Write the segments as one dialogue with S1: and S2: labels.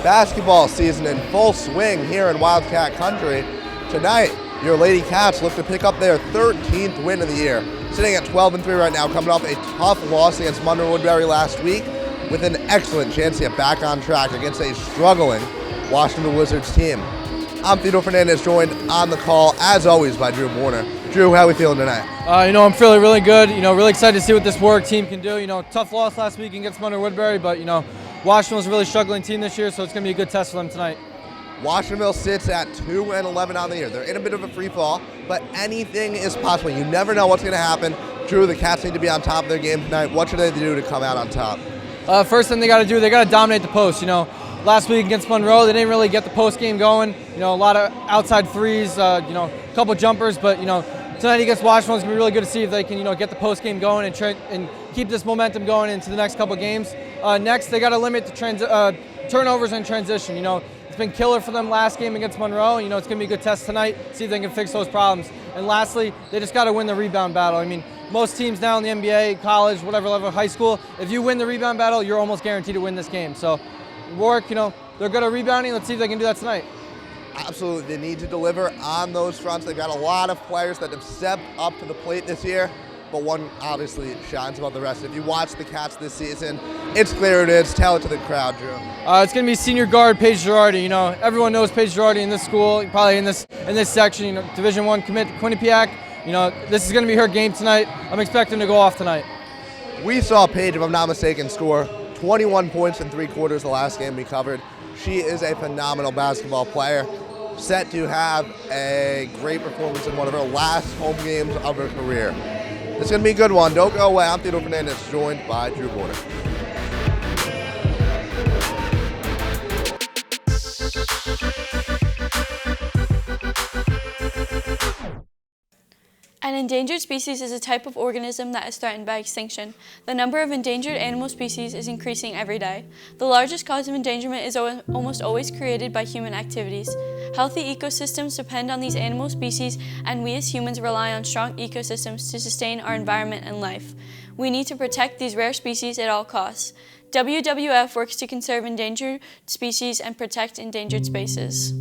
S1: Basketball season in full swing here in Wildcat country. Tonight, your Lady Cats look to pick up their 13th win of the year. Sitting at 12-3 right now, coming off a tough loss against Woodbury last week, with an excellent chance to get back on track against a struggling Washingtonville Wizards team. I'm Theodore Fernandez, joined on the call, as always, by Drew Warner. Drew, how are we feeling tonight?
S2: I'm feeling really good. Really excited to see what this Warwick team can do. Tough loss last week against Woodbury, but Washingtonville's a really struggling team this year, so it's going to be a good test for them tonight.
S1: Washingtonville sits at 2-11 on the year. They're in a bit of a free fall, but anything is possible. You never know what's going to happen. Drew, the Cats need to be on top of their game tonight. What should they do to come out on top?
S2: First thing they got to do, they got to dominate the post. Last week against Monroe, they didn't really get the post game going. A lot of outside threes, a couple jumpers, but tonight against Washington, it's going to be really good to see if they can get the post game going and keep this momentum going into the next couple games. Next, they got to limit the turnovers and transition. It's been killer for them last game against Monroe. It's going to be a good test tonight, see if they can fix those problems. And lastly, they just got to win the rebound battle. Most teams now in the NBA, college, whatever level, high school, if you win the rebound battle, you're almost guaranteed to win this game. So Warwick, they're good at rebounding. Let's see if they can do that tonight.
S1: Absolutely, they need to deliver on those fronts. They've got a lot of players that have stepped up to the plate this year, but one obviously shines above the rest. If you watch the Cats this season, it's clear it is. Tell it to the crowd, Drew.
S2: It's going to be senior guard Paige Girardi. Everyone knows Paige Girardi in this school, probably in this section. Division I commit to Quinnipiac. This is going to be her game tonight. I'm expecting to go off tonight.
S1: We saw Paige, if I'm not mistaken, score 21 points in 3 quarters the last game we covered. She is a phenomenal basketball player, set to have a great performance in one of her last home games of her career. It's going to be a good one. Don't go away. I'm Theodore Fernandez, joined by Drew Warner.
S3: An endangered species is a type of organism that is threatened by extinction. The number of endangered animal species is increasing every day. The largest cause of endangerment is almost always created by human activities. Healthy ecosystems depend on these animal species, and we as humans rely on strong ecosystems to sustain our environment and life. We need to protect these rare species at all costs. WWF works to conserve endangered species and protect endangered spaces.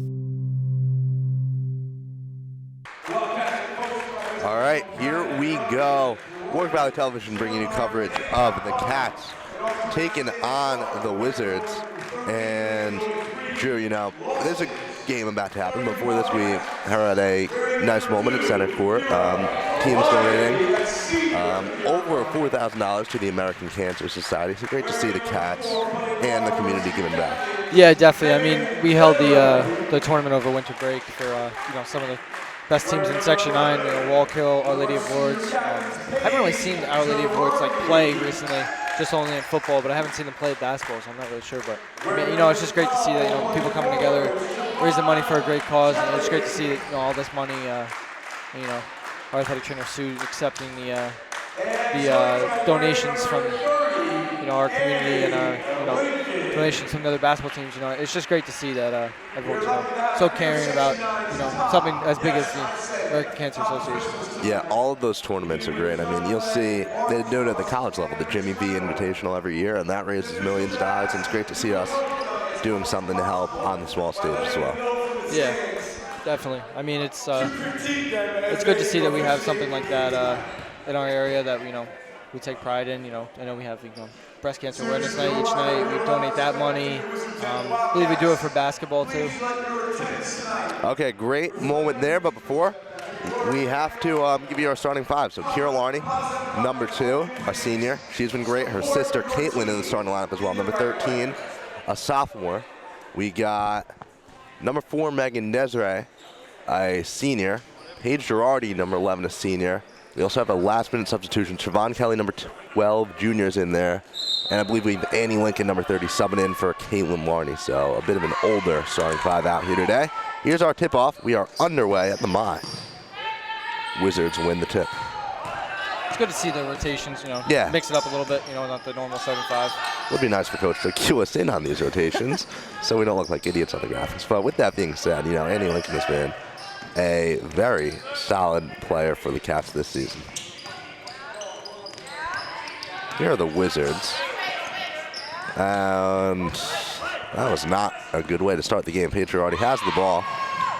S1: All right, here we go. Warwick Valley Television bringing you coverage of the Cats taking on the Wizards. And Drew, there's a game about to happen. Before this, we had a nice moment at center court. Teams donating over $4,000 to the American Cancer Society. So great to see the Cats and the community giving back.
S2: Yeah, definitely. We held the tournament over winter break for some of the best teams in Section 9, Walk Hill, Our Lady of Lourdes. I haven't really seen Our Lady of Lourdes play recently, just only in football, but I haven't seen them play basketball, so I'm not really sure. But it's just great to see that people coming together, raising money for a great cause, and it's great to see that all this money. Our athletic trainer Sue accepting the donations from our community and our donations from the other basketball teams. It's just great to see that everyone's so caring about something as big as the American Cancer Association.
S1: Yeah, all of those tournaments are great. You'll see they do it at the college level, the Jimmy V Invitational every year, and that raises millions of dollars. And it's great to see us doing something to help on the small stage as well.
S2: Yeah, definitely. It's good to see that we have something like that in our area that we take pride in. I know we have breast cancer awareness night each night. We donate that money. I believe we do it for basketball too.
S1: Okay, great moment there. But before, we have to give you our starting 5. So Kira Larney, number 2, a senior. She's been great. Her sister Caitlin in the starting lineup as well. Number 13, a sophomore. We got number 4, Megan Desiree, a senior. Paige Girardi, number 11, a senior. We also have a last-minute substitution. Trevon Kelly, number 12, juniors in there. And I believe we have Annie Lincoln, number 30, subbing in for Caitlin Larney. So a bit of an older starting 5 out here today. Here's our tip-off. We are underway at the My. Wizards win the tip.
S2: It's good to see the rotations,
S1: Yeah.
S2: Mix it up a little bit, not the normal 7-5.
S1: It would be nice for Coach to cue us in on these rotations so we don't look like idiots on the graphics. But with that being said, Annie Lincoln has been a very solid player for the Cats this season. Here are the Wizards. And That was not a good way to start the game. Paige already has the ball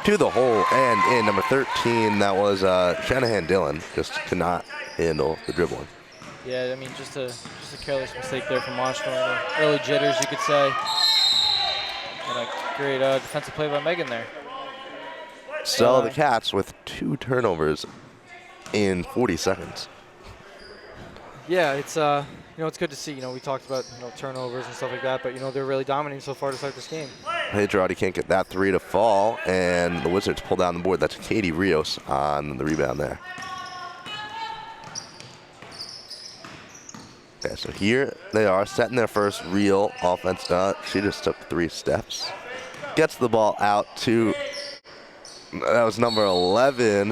S1: to the hole and in. Number 13, that was Shanahan Dillon, just could not handle the dribbling.
S2: Yeah, I mean, just a careless mistake there from Washington. Early jitters, you could say. And a great defensive play by Megan there.
S1: So the Cats with 2 turnovers in 40 seconds.
S2: Yeah, it's it's good to see. We talked about turnovers and stuff like that, but they're really dominating so far to start this game.
S1: Paige can't get that 3 to fall, and the Wizards pull down the board. That's Katie Rios on the rebound there. Okay, so here they are setting their first real offense. She just took 3 steps. Gets the ball out to, that was number 11,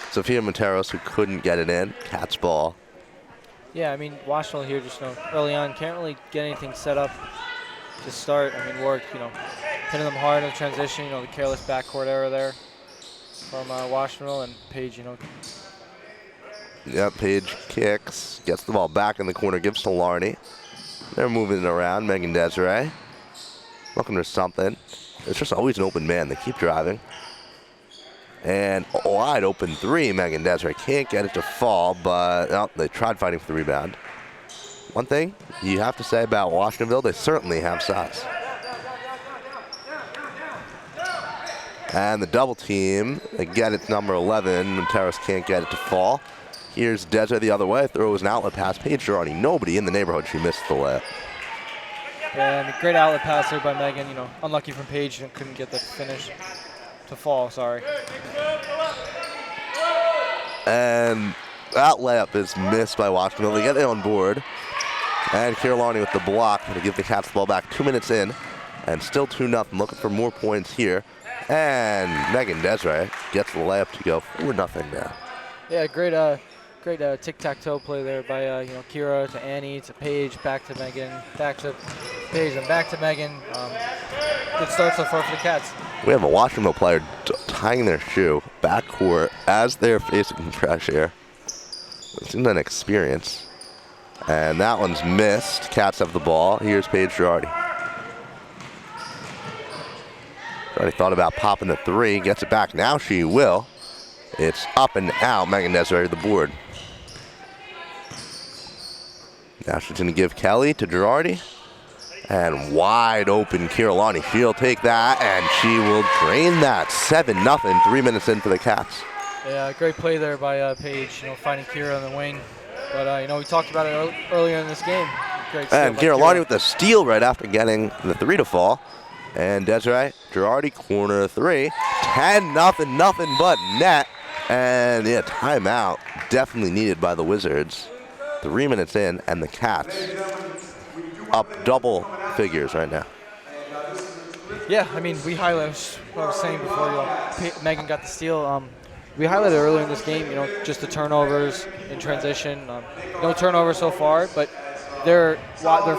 S1: Sophia Monteros, who couldn't get it in. Cats ball.
S2: Yeah, I mean, Washington here just early on can't really get anything set up to start. I mean, Warwick, hitting them hard in the transition, the careless backcourt error there from Washington, and Paige,
S1: Yep, Paige kicks, gets the ball back in the corner, gives to Larney. They're moving it around. Megan Desiree looking for something. It's just always an open man. They keep driving. And a wide open 3. Megan Desiree can't get it to fall, but they tried fighting for the rebound. One thing you have to say about Washingtonville, they certainly have size. And the double team, they get it to number 11. Monteros can't get it to fall. Here's Desiree the other way, throws an outlet pass. Paige Girardi, nobody in the neighborhood. She missed the layup.
S2: Yeah, I mean, great outlet pass there by Megan. Unlucky from Paige and couldn't get the finish to fall. Sorry.
S1: And that layup is missed by Washingtonville. They get it on board. And Kirlani with the block to give the Cats the ball back. 2 minutes in, and still 2-0. Looking for more points here. And Megan Desiree gets the layup to go 4-0 now.
S2: Yeah, great tic-tac-toe play there by Kira to Annie to Paige, back to Megan, back to Paige, and back to Megan. Good start so far for the Cats.
S1: We have a Washingtonville player tying their shoe backcourt as they're facing pressure. It's an experience. And that one's missed. Cats have the ball. Here's Paige Girardi. Girardi thought about popping the 3, gets it back. Now she will. It's up and out. Megan Desiree to the board. Now she's going to give Kelly to Girardi. And wide open Kirlani. She'll take that, and she will drain that. 7-0, 3 minutes in for the Cats.
S2: Yeah, great play there by Paige, finding Kira on the wing. But, we talked about it earlier in this game. Great
S1: and Kirlani with the steal right after getting the 3 to fall. And Desiree, Girardi, corner 3. 10-0, nothing but net. And yeah, timeout definitely needed by the Wizards. 3 minutes in, and the Cats up double figures right now.
S2: Yeah, I mean, we highlighted what I was saying before. Megan got the steal. We highlighted earlier in this game, just the turnovers in transition. No turnovers so far, but they're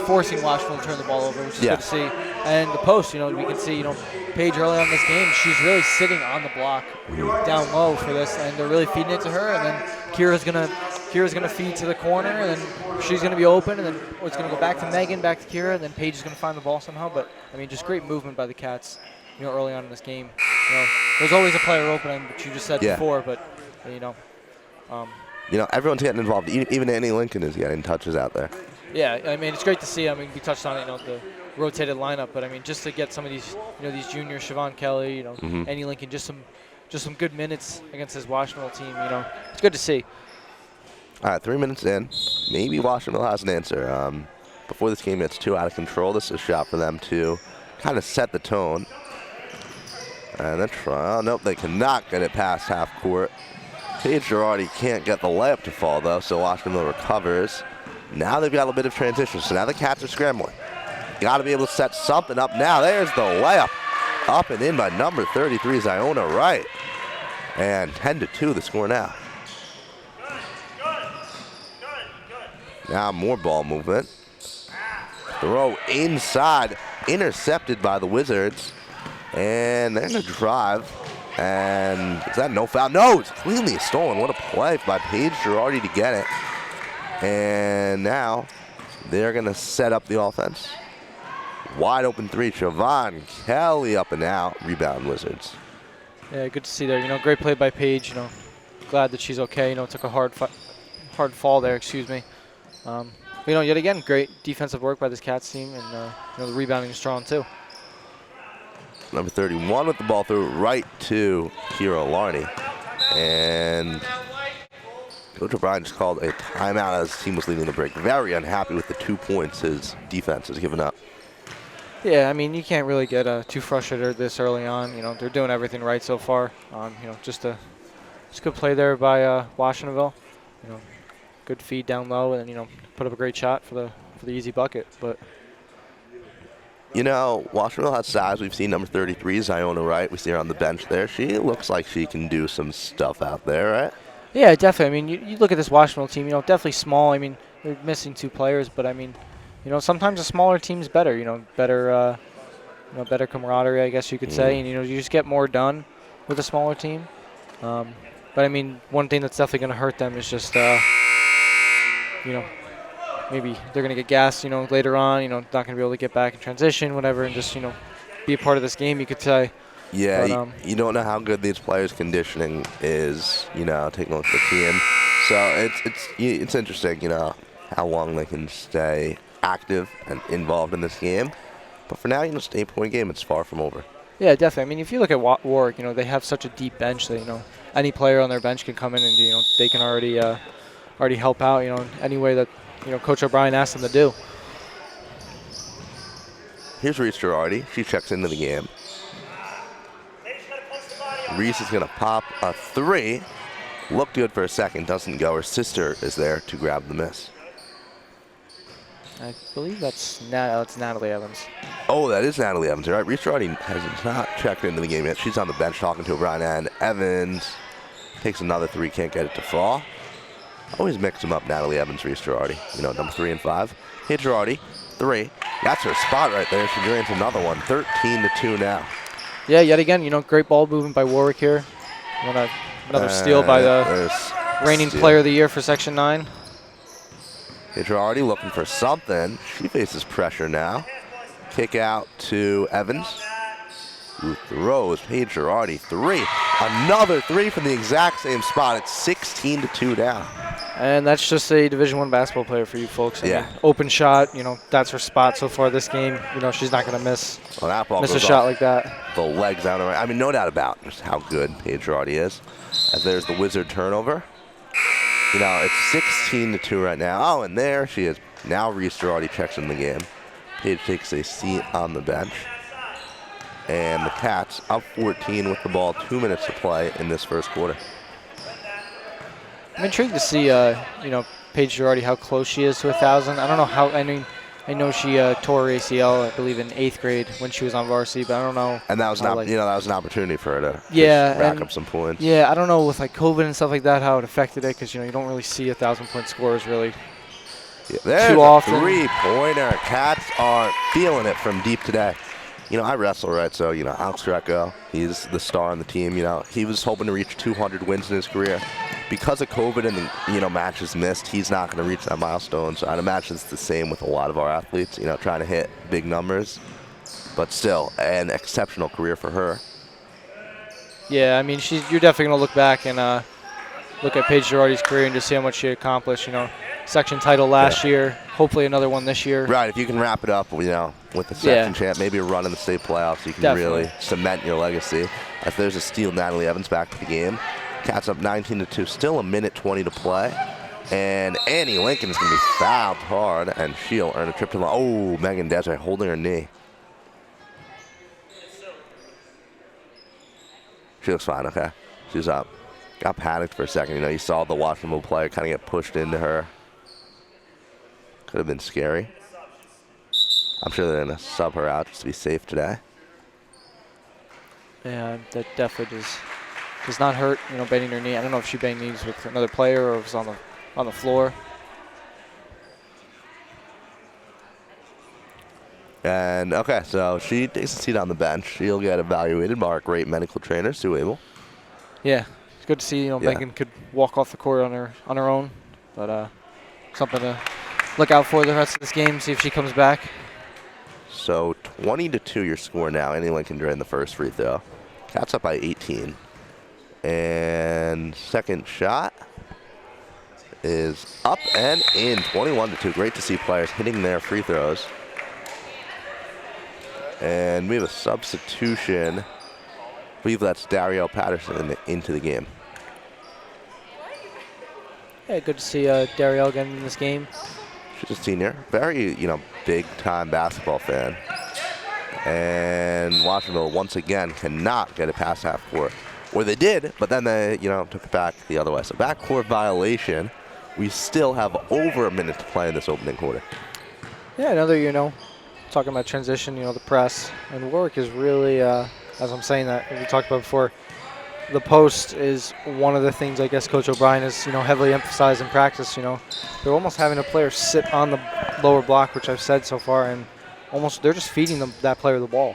S2: forcing Washington to turn the ball over, which is good to see. And the post, we can see, Paige early on in this game, she's really sitting on the block down low for this, and they're really feeding it to her. And then Kira's gonna feed to the corner, and then she's gonna be open, and then it's gonna go back to Megan, back to Kira, and then Paige is gonna find the ball somehow. But I mean, just great movement by the Cats, early on in this game. There's always a player open, which you just said before, but
S1: everyone's getting involved. Even Annie Lincoln is getting touches out there.
S2: Yeah, I mean, it's great to see. I mean, we touched on it, the rotated lineup, but I mean, just to get some of these, these juniors, Siobhan Kelly, Annie Lincoln, just some good minutes against this Washington team. It's good to see.
S1: All right, 3 minutes in. Maybe Washingtonville has an answer. Before this game gets too out of control, this is a shot for them to kind of set the tone. And then try. Oh, nope, they cannot get it past half court. Paige Girardi can't get the layup to fall, though, so Washingtonville recovers. Now they've got a bit of transition, so now the Cats are scrambling. Got to be able to set something up now. There's the layup. Up and in by number 33, Ziona Wright. And 10-2 the score now. Now more ball movement. Throw inside, intercepted by the Wizards. And they're going to drive. And is that no foul? No, it's cleanly stolen. What a play by Paige Girardi to get it. And now they're going to set up the offense. Wide open three. Siobhan Kelly up and out. Rebound Wizards.
S2: Yeah, good to see there. Great play by Paige. Glad that she's okay. Took a hard fall there. Excuse me. Yet again, great defensive work by this Cats team, and the rebounding is strong too.
S1: Number 31 with the ball through right to Kira Larney. And Coach O'Brien just called a timeout as his team was leading the break. Very unhappy with the 2 points his defense has given up.
S2: Yeah, you can't really get too frustrated this early on. They're doing everything right so far. Just good play there by Washingtonville. Good feed down low, and put up a great shot for the easy bucket. But
S1: Washingtonville has size. We've seen number 33, Ziona Wright. We see her on the bench there. She looks like she can do some stuff out there, right?
S2: Yeah, definitely. You look at this Washingtonville team. Definitely small. They're missing 2 players, but sometimes a smaller team's better. Better camaraderie, I guess you could say. And you just get more done with a smaller team. But one thing that's definitely going to hurt them is just maybe they're going to get gassed, later on, not going to be able to get back in transition, whatever, and just, be a part of this game, you could say.
S1: Yeah,
S2: but,
S1: you don't know how good these players' conditioning is, taking a look at the team. So it's interesting, how long they can stay active and involved in this game. But for now, it's an 8-point game. It's far from over.
S2: Yeah, definitely. If you look at Warwick, they have such a deep bench that, any player on their bench can come in and, they can already help out, any way that, Coach O'Brien asked them to do.
S1: Here's Reese Girardi. She checks into the game. Reese is going to pop a 3. Looked good for a second. Doesn't go. Her sister is there to grab the miss.
S2: I believe that's Natalie Evans.
S1: Oh, that is Natalie Evans. You're right. Reese Girardi has not checked into the game yet. She's on the bench talking to O'Brien, and Evans takes another 3. Can't get it to fall. Always mix them up, Natalie Evans, Reese Girardi. Number 3 and 5. Hey, Girardi, 3. That's her spot right there. She drains another one. 13-2 now.
S2: Yeah, yet again, great ball movement by Warwick here. Another steal by the reigning player of the year for Section 9.
S1: Hey, Girardi looking for something. She faces pressure now. Kick out to Evans, who throws. Paige Girardi, 3. Another 3 from the exact same spot. It's 16-2 now.
S2: And that's just a Division I basketball player for you folks. Open shot, that's her spot so far this game. She's not going to miss a shot like that.
S1: The legs out of her. No doubt about just how good Paige Girardi is. As there's the Wizard turnover. It's 16-2 right now. Oh, and there she is. Now Reese Girardi checks in the game. Paige takes a seat on the bench. And the Cats up 14 with the ball. 2 minutes to play in this first quarter.
S2: I'm intrigued to see, Paige Girardi, how close she is to 1,000. I don't know how. I know she tore her ACL, I believe, in 8th grade when she was on varsity, but I don't know.
S1: And that was that was an opportunity for her to rack up some points.
S2: Yeah, I don't know with COVID and stuff like that how it affected it because you don't really see 1,000-point scores really too often.
S1: 3-pointer. Cats are feeling it from deep today. I wrestle, right? So Alex Greco, he's the star on the team. He was hoping to reach 200 wins in his career. Because of COVID and the matches missed, he's not going to reach that milestone. So I'd imagine it's the same with a lot of our athletes, trying to hit big numbers. But still, an exceptional career for her.
S2: Yeah, you're definitely going to look back and look at Paige Girardi's career and just see how much she accomplished. Section title last year, hopefully another one this year.
S1: Right, if you can wrap it up, with the section champ, maybe a run in the state playoffs, you can really cement your legacy. As there's a steal, Natalie Evans back to the game. Cats up 19-2, still a minute 20 to play. And Annie Lincoln is going to be fouled hard, and she'll earn a trip to the line. Oh, Megan Desiree holding her knee. She looks fine, okay. She's up. Got panicked for a second. You saw the Washingtonville player kind of get pushed into her. Could have been scary. I'm sure they're going to sub her out just to be safe today.
S2: Yeah, that definitely does not hurt, bending her knee. I don't know if she banged knees with another player or if it's on the floor.
S1: And, okay, so she takes a seat on the bench. She'll get evaluated by our great medical trainer, Sue Abel.
S2: Yeah, it's good to see, Megan could walk off the court on her own. But something to look out for the rest of this game, see if she comes back.
S1: So 20-2 your score now. Any Lincoln drain the first free throw. Cats up by 18. And second shot is up and in, 21-2. Great to see players hitting their free throws. And we have a substitution. I believe that's Dario Patterson into the game.
S4: Yeah, good to see Dario again in this game.
S1: She's a senior, very, big-time basketball fan. And Washingtonville once again cannot get it past half court. Or they did, but then they, took it back the other way. So backcourt violation. We still have over a minute to play in this opening quarter.
S4: Yeah, another, talking about transition, the press. And Warwick is really, as I'm saying that, we talked about before, the post is one of the things I guess Coach O'Brien has, heavily emphasized in practice. They're almost having a player sit on the lower block, which I've said so far, and almost they're just feeding that player the ball.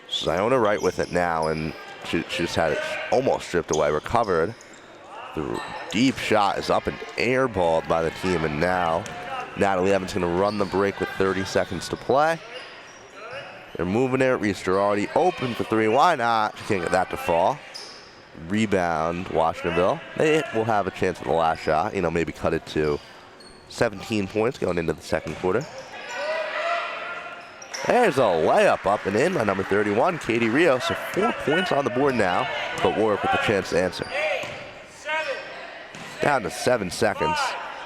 S1: Ziona right with it now, and she just had it almost stripped away, recovered. The deep shot is up and airballed by the team, and now Natalie Evans going to run the break with 30 seconds to play. They're moving it. Reese Girardi open for three. Why not? She can't get that to fall. Rebound, Washingtonville. They will have a chance at the last shot. Maybe cut it to 17 points going into the second quarter. There's a layup up and in by number 31, Katie Rio. So 4 points on the board now, but Warwick with a chance to answer. Down to 7 seconds.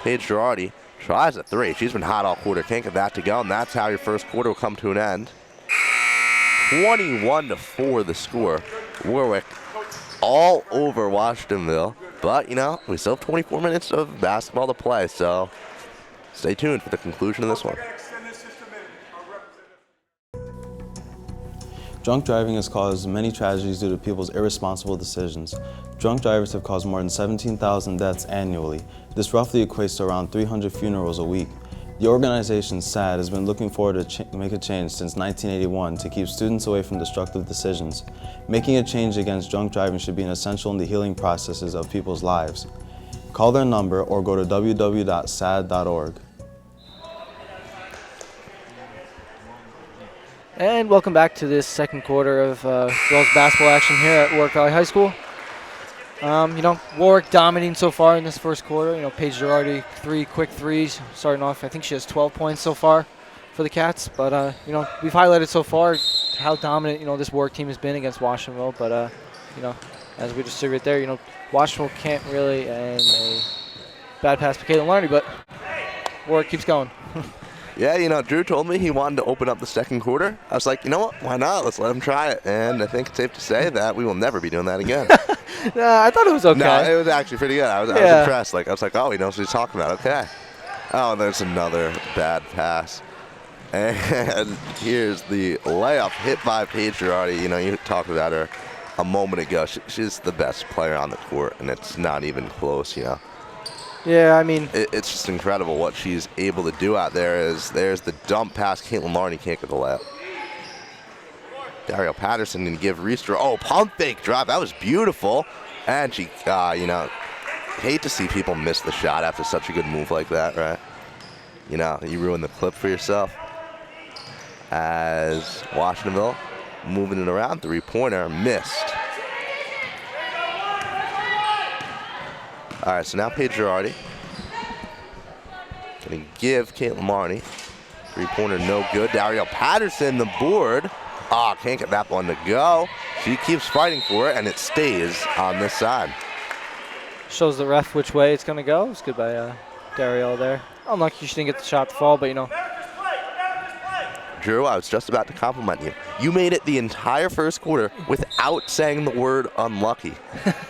S1: Paige Girardi tries a three. She's been hot all quarter. Can't get that to go, and that's how your first quarter will come to an end. 21-4 the score. Warwick all over Washingtonville. But, we still have 24 minutes of basketball to play, so stay tuned for the conclusion of this one.
S5: Drunk driving has caused many tragedies due to people's irresponsible decisions. Drunk drivers have caused more than 17,000 deaths annually. This roughly equates to around 300 funerals a week. The organization, SAD, has been looking forward to make a change since 1981 to keep students away from destructive decisions. Making a change against drunk driving should be an essential in the healing processes of people's lives. Call their number or go to www.sad.org.
S4: And welcome back to this second quarter of girls basketball action here at Warwick Valley High School. Warwick dominating so far in this first quarter. Paige Girardi, 3 quick threes, starting off. I think she has 12 points so far for the Cats. But, we've highlighted so far how dominant, this Warwick team has been against Washingtonville. But, as we just see right there, Washingtonville can't really, and a bad pass for Caitlin Larney, but Warwick keeps going.
S1: Yeah, Drew told me he wanted to open up the second quarter. I was like, you know what? Why not? Let's let him try it. And I think it's safe to say that we will never be doing that again.
S4: I thought it was okay.
S1: No, it was actually pretty good. I was impressed. I was like, oh, he knows what he's talking about. Okay. Oh, and there's another bad pass. And here's the layup hit by Paige Girardi. You talked about her a moment ago. She's the best player on the court, and it's not even close,
S4: Yeah, I mean,
S1: it's just incredible what she's able to do out there. There's the dump pass. Caitlin Larney can't get the layup. Dario Patterson can give Reese. Oh, pump fake drop. That was beautiful. And she, hate to see people miss the shot after such a good move like that, right? You ruin the clip for yourself. As Washingtonville moving it around, three-pointer missed. All right, so now Paige Girardi going to give Caitlin Larney. Three-pointer no good. Dario Patterson, the board. Can't get that one to go. She keeps fighting for it, and it stays on this side.
S4: Shows the ref which way it's going to go. It's good by Dario there. Unlucky she didn't get the shot to fall, but,
S1: Drew, I was just about to compliment you. You made it the entire first quarter without saying the word unlucky.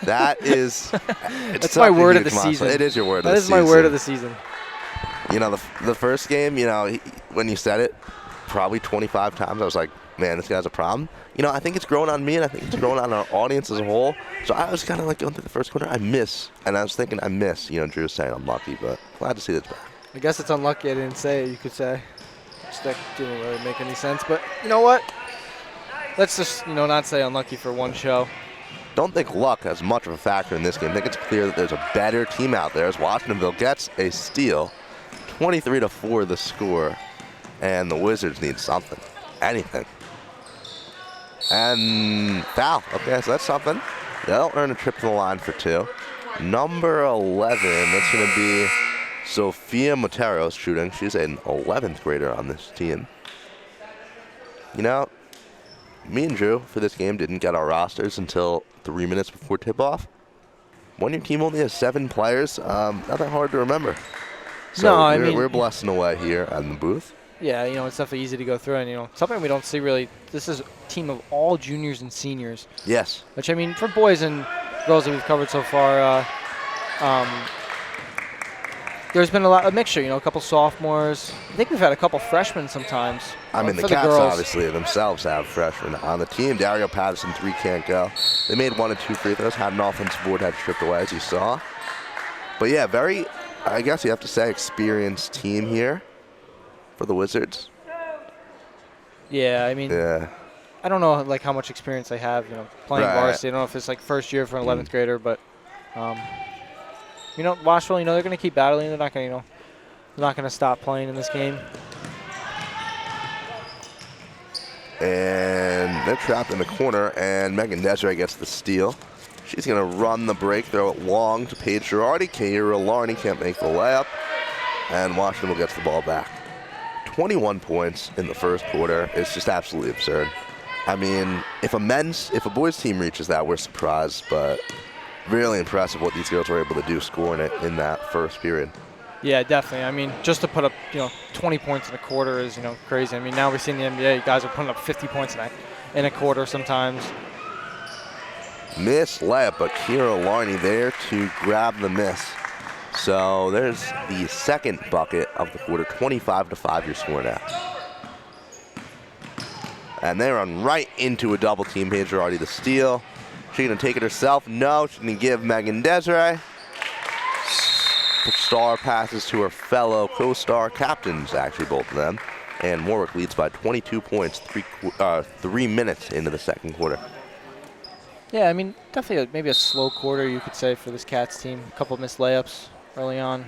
S1: That is...
S4: That's my word of the season.
S1: It is your word of the season.
S4: That is my word of the season.
S1: The first game, when you said it probably 25 times, I was like, man, this guy's a problem. I think it's growing on me, and I think it's growing on our audience as a whole. So I was kind of going through the first quarter. I miss Drew saying unlucky, but glad to see this back.
S4: I guess it's unlucky I didn't say it, you could say. That didn't really make any sense, but you know what? Let's just, not say unlucky for one show.
S1: Don't think luck has much of a factor in this game. I think it's clear that there's a better team out there as Washingtonville gets a steal. 23-4 the score. And the Wizards need something, anything. And foul. Okay, so that's something. They'll earn a trip to the line for 2. Number 11, that's going to be Sophia Moteros shooting. She's an 11th grader on this team. You know, me and Drew for this game didn't get our rosters until 3 minutes before tip-off. When your team only has 7 players, not that hard to remember. So
S4: No, I mean,
S1: we're blessing away here in the booth.
S4: Yeah, you know, it's definitely easy to go through, and you know, something we don't see really. This is a team of all juniors and seniors.
S1: Yes.
S4: Which, I mean, for boys and girls that we've covered so far, there's been a mixture. You know, a couple sophomores. I think we've had a couple freshmen sometimes.
S1: I mean, the
S4: for
S1: Cats
S4: girls.
S1: obviously themselves have freshmen on the team. Dario Patterson, 3 can't go. They made 1 and 2 free throws, had an offensive board, had stripped away, as you saw. But yeah, very, I guess you have to say, experienced team here for the Wizards.
S4: Yeah, I mean,
S1: Yeah.
S4: I don't know like how much experience they have, you know, playing
S1: Right.
S4: varsity. I don't know if it's like first year for an 11th grader, but you know, Washingtonville, you know, they're going to keep battling. They're not going to, you know, they're not going to stop playing in this game.
S1: And they're trapped in the corner, and Megan Desiree gets the steal. She's going to run the break, throw it long to Paige Girardi. Kira Larney can't make the layup, and Washingtonville gets the ball back. 21 points in the first quarter is just absolutely absurd. I mean, if a boys team reaches that, we're surprised, but really impressive what these girls were able to do scoring it in that first period.
S4: Yeah, definitely. I mean, just to put up, you know, 20 points in a quarter is, you know, crazy. I mean, now we see in the NBA, guys are putting up 50 points in a quarter sometimes.
S1: Miss layup, but Kira Larney there to grab the miss. So there's the second bucket of the quarter, 25-5 your score now. And they run right into a double team. Paige Girardi the steal. She's going to take it herself. No, she's going to give Megan Desiree. Star passes to her fellow co-star captains, actually both of them. And Warwick leads by 22 points, 3 minutes into the second quarter.
S4: Yeah, I mean, definitely maybe a slow quarter, you could say, for this Cats team. A couple of missed layups early on.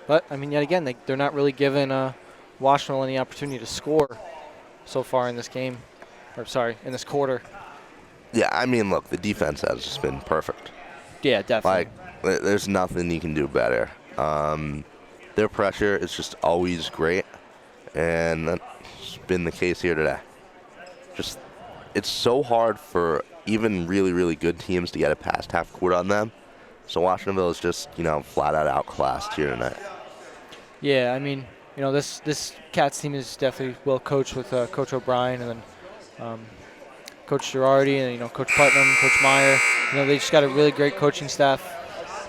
S4: But, I mean, yet again, they're not really giving Washingtonville any opportunity to score so far in this game. Or, sorry, in this quarter.
S1: Yeah, I mean, look, the defense has just been perfect.
S4: Yeah, definitely.
S1: Like, there's nothing you can do better. Their pressure is just always great, and that's been the case here today. Just, it's so hard for even really, really good teams to get it past half court on them. So Washingtonville is just, you know, flat out outclassed here tonight.
S4: Yeah, I mean, you know, this Cats team is definitely well coached with Coach O'Brien and then Coach Girardi and, you know, Coach Putnam, Coach Meyer. You know, they just got a really great coaching staff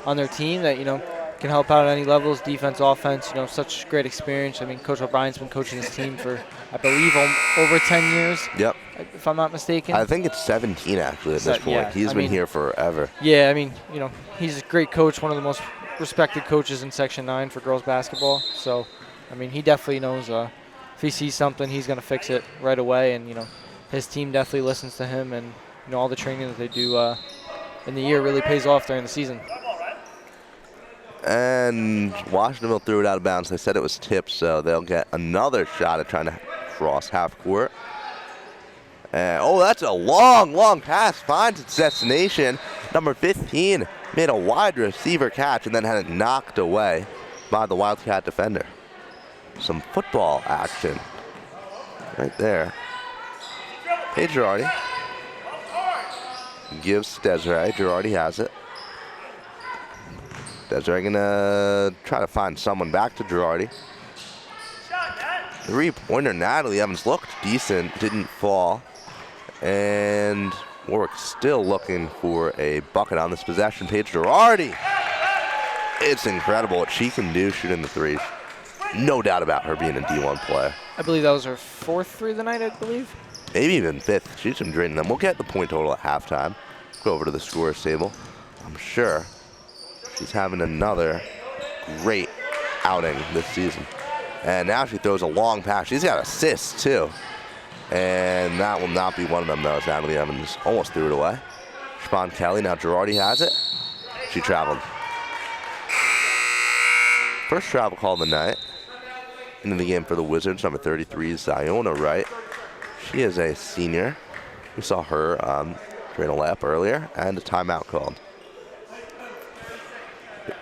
S4: on their team that, you know, can help out at any levels, defense, offense, you know, such great experience. I mean, Coach O'Brien's been coaching this team for, I believe, over 10 years.
S1: Yep.
S4: If I'm not mistaken.
S1: I think it's 17, actually, at this point.
S4: Yeah,
S1: He's been here forever.
S4: Yeah, I mean, you know, he's a great coach, one of the most respected coaches in Section 9 for girls basketball. So, I mean, he definitely knows if he sees something, he's going to fix it right away. And, you know, his team definitely listens to him. And, you know, all the training that they do in the year really pays off during the season.
S1: And Washingtonville threw it out of bounds. They said it was tipped, so they'll get another shot at trying to cross half court. And, oh, that's a long, long pass. Finds its destination. Number 15 made a wide receiver catch and then had it knocked away by the Wildcat defender. Some football action right there. Paige Girardi gives Desiree. Girardi has it. Desiree gonna try to find someone back to Girardi. Three-pointer, Natalie Evans looked decent, didn't fall. And Warwick still looking for a bucket on this possession. Paige Girardi. It's incredible what she can do shooting the threes. No doubt about her being a D1 player.
S4: I believe that was her 4th three of the night, I believe.
S1: Maybe even 5th. She's been draining them. We'll get the point total at halftime. Go over to the scorer's table. I'm sure she's having another great outing this season. And now she throws a long pass. She's got assists, too. And that will not be one of them, though, as Natalie Evans almost threw it away. Siobhan Kelly, now Girardi has it. She traveled. First travel call of the night. into the game for the Wizards, number 33, Ziona Wright. She is a senior. We saw her train a lap earlier, and a timeout called.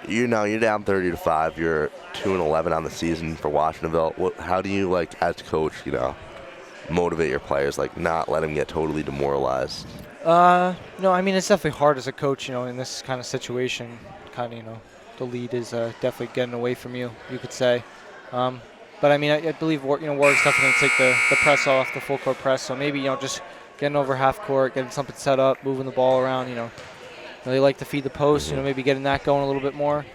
S1: You're down 30-5. You're 2-11 on the season for Washingtonville. How do you, like, as coach, motivate your players, like, not let them get totally demoralized?
S4: No, I mean, it's definitely hard as a coach, in this kind of situation. Kind of, the lead is definitely getting away from you, you could say. But I mean, I believe Warwick's definitely going to take the press off, the full court press. So maybe just getting over half court, getting something set up, moving the ball around. They like to feed the post. Maybe getting that going a little bit more.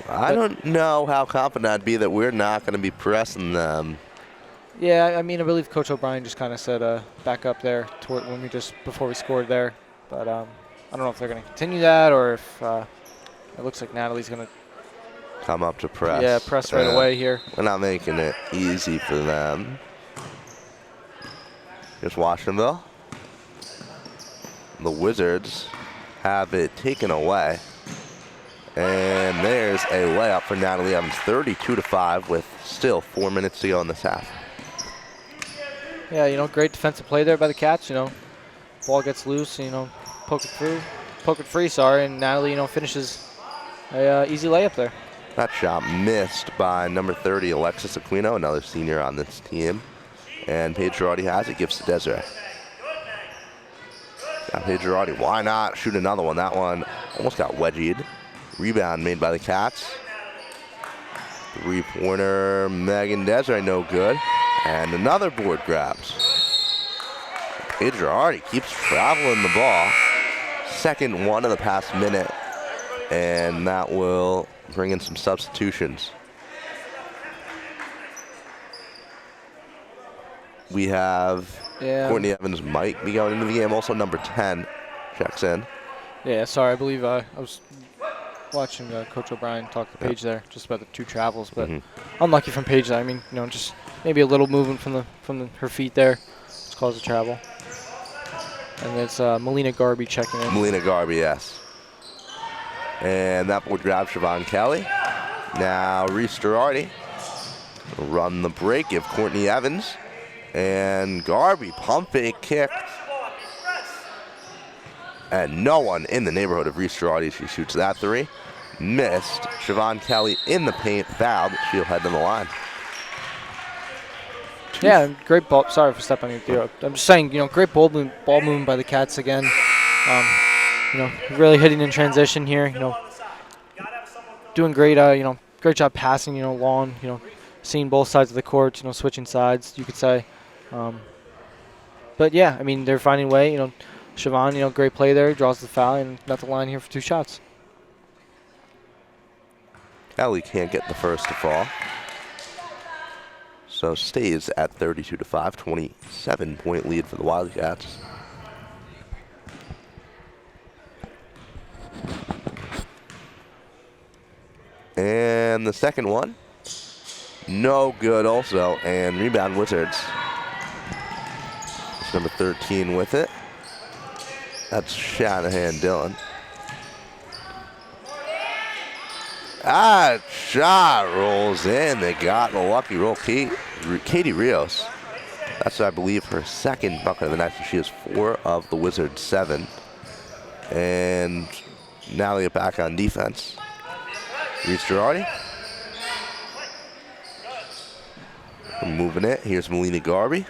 S1: I don't know how confident I'd be that we're not going to be pressing them.
S4: Yeah, I mean, I believe Coach O'Brien just kind of said back up there before we scored there. But I don't know if they're going to continue that or if it looks like Natalie's going to
S1: come up to press.
S4: Yeah, press right away here.
S1: We're not making it easy for them. Here's Washingtonville. The Wizards have it taken away. And there's a layup for Natalie Evans, 32-5 with still 4 minutes to go in this half.
S4: Yeah, great defensive play there by the Cats. Ball gets loose, poke it free, and Natalie, finishes a easy layup there.
S1: That shot missed by number 30, Alexis Aquino, another senior on this team. And Paige Girardi has it, gives to Desiree. Now Paige Girardi, why not shoot another one? That one almost got wedgied. Rebound made by the Cats. Three-pointer, Megan Desiree, no good. And another board grabs. Paige Girardi keeps traveling the ball. Second one of the past minute. And that will bring in some substitutions. We have Courtney Evans might be going into the game. Also number 10 checks in.
S4: Yeah, sorry, I believe I was watching Coach O'Brien talk to Paige there just about the two travels, but unlucky from Paige there. I mean, just maybe a little movement from her feet there just caused a travel. And it's Melina Garby checking in.
S1: Melina Garby, yes. And that would grab Siobhan Kelly. Now Reese Girardi will run the break, give Courtney Evans. And Garby pump fake kick. And no one in the neighborhood of Reese Girardi. She shoots that three. Missed. Siobhan Kelly in the paint, fouled. She'll head to the line.
S4: Yeah, great ball. Sorry for stepping on your throat. I'm just saying, great ball movement by the Cats again. Really hitting in transition here. Doing great. Great job passing. Long. Seeing both sides of the court. Switching sides, you could say. But yeah, I mean, they're finding a way. Siobhan, great play there. Draws the foul and got the line here for two shots.
S1: Kelly can't get the first to fall. So stays at 32-5, 27-point lead for the Wildcats. And the second one, no good also, and rebound Wizards. It's number 13 with it. That's Shanahan Dillon. That shot rolls in. They got the lucky roll. Katie Rios. That's, I believe, her second bucket of the night. So she has 4 of the Wizards' 7. And now they get back on defense. Reese Girardi. Moving it. Here's Melina Garby.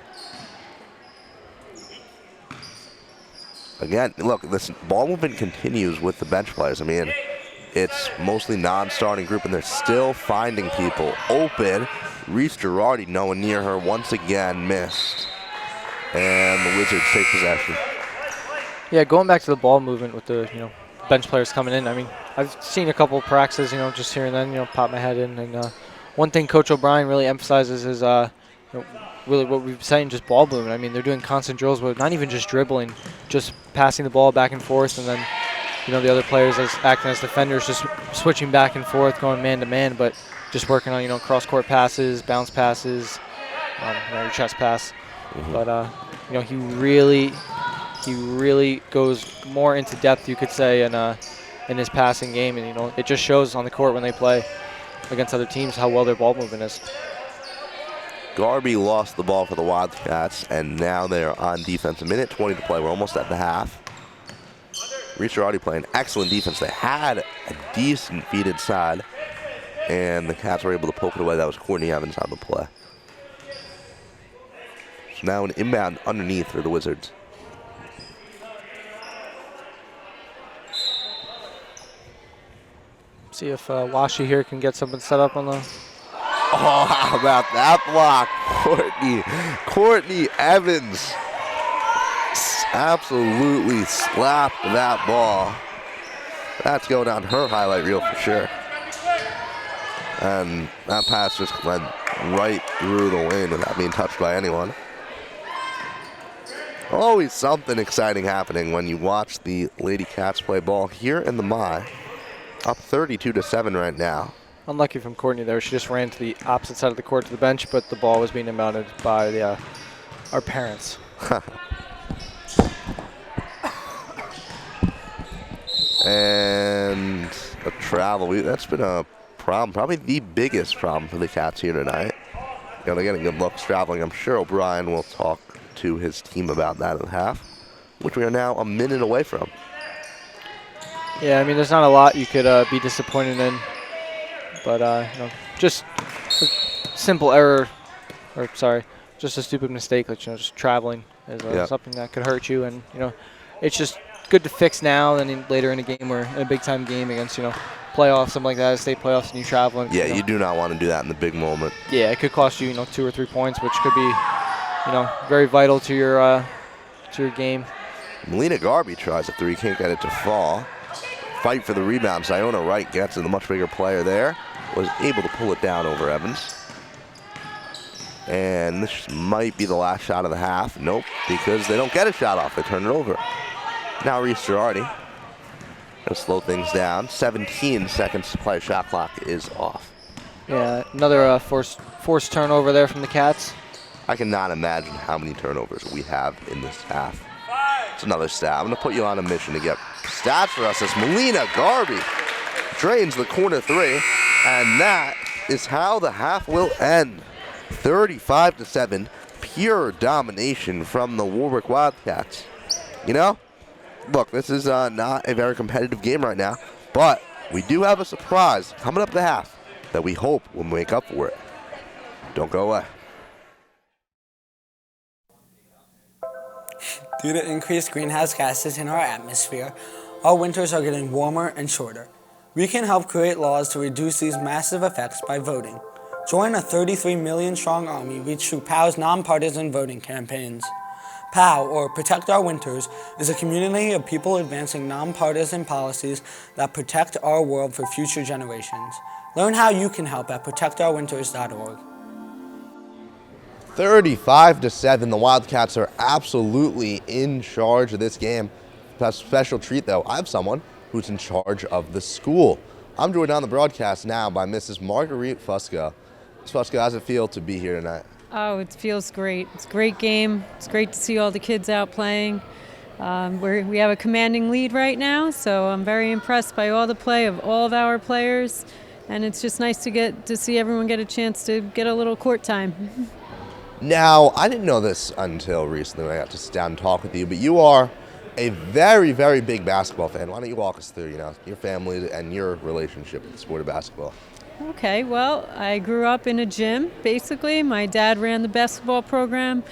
S1: Again, look, this ball movement continues with the bench players. I mean, it's mostly non-starting group, and they're still finding people open. Reese Girardi, no one near her, once again missed. And the Wizards take possession.
S4: Yeah, going back to the ball movement with the bench players coming in. I mean, I've seen a couple of practices, just here and then, pop my head in. And one thing Coach O'Brien really emphasizes is really what we've been saying, just ball movement. I mean, they're doing constant drills, but not even just dribbling, just passing the ball back and forth, and then the other players as acting as defenders, just switching back and forth, going man to man, but just working on cross-court passes, bounce passes, your chest pass. But he really goes more into depth, you could say, in his passing game, and it just shows on the court when they play. against other teams, how well their ball movement is.
S1: Garby lost the ball for the Wildcats, and now they're on defense. A minute 20 to play. We're almost at the half. Reese are already playing excellent defense. They had a decent feed inside, and the Cats were able to poke it away. That was Courtney Evans on the play. So now an inbound underneath for the Wizards.
S4: See if Washi here can get something set up on the...
S1: Oh, how about that block? Courtney Evans absolutely slapped that ball. That's going on her highlight reel for sure. And that pass just went right through the lane without being touched by anyone. Always something exciting happening when you watch the Lady Cats play ball here in the My. Up 32-7 right now.
S4: Unlucky from Courtney there. She just ran to the opposite side of the court to the bench, but the ball was being inbounded by our parents.
S1: And a travel. That's been a problem, probably the biggest problem for the Cats here tonight. They're getting good looks traveling. I'm sure O'Brien will talk to his team about that at the half, which we are now a minute away from.
S4: Yeah, I mean, there's not a lot you could be disappointed in, but just a simple error, or sorry, just a stupid mistake, like just traveling is something that could hurt you, and it's just good to fix now than later in a game or in a big time game against playoffs, something like that, state playoffs, and you traveling.
S1: Yeah, you do not want to do that in the big moment.
S4: Yeah, it could cost you 2 or 3 points, which could be very vital to your game.
S1: Melina Garby tries a three, can't get it to fall. Fight for the rebound. Ziona Wright gets it, the much bigger player there. Was able to pull it down over Evans. And this might be the last shot of the half. Nope, because they don't get a shot off. They turn it over. Now Reese Girardi. Gonna slow things down. 17 seconds to play. Shot clock is off.
S4: Yeah, another forced turnover there from the Cats.
S1: I cannot imagine how many turnovers we have in this half. It's another stat. I'm going to put you on a mission to get stats for us as Melina Garby drains the corner three, and that is how the half will end. 35-7, pure domination from the Warwick Wildcats. Look, this is not a very competitive game right now, but we do have a surprise coming up the half that we hope will make up for it. Don't go away.
S6: Due to increased greenhouse gases in our atmosphere, our winters are getting warmer and shorter. We can help create laws to reduce these massive effects by voting. Join a 33 million strong army reach through POW's nonpartisan voting campaigns. POW, or Protect Our Winters, is a community of people advancing nonpartisan policies that protect our world for future generations. Learn how you can help at protectourwinters.org.
S1: 35-7, the Wildcats are absolutely in charge of this game. A special treat, though, I have someone who's in charge of the school. I'm joined on the broadcast now by Mrs. Marguerite Fusco. Ms. Fusco, how's it feel to be here tonight?
S7: Oh, it feels great. It's a great game. It's great to see all the kids out playing. We have a commanding lead right now, so I'm very impressed by all the play of all of our players, and it's just nice to see everyone get a chance to get a little court time.
S1: Now, I didn't know this until recently when I got to sit down and talk with you, but you are a very, very big basketball fan. Why don't you walk us through, your family and your relationship with the sport of basketball?
S7: Okay, well, I grew up in a gym, basically. My dad ran the basketball program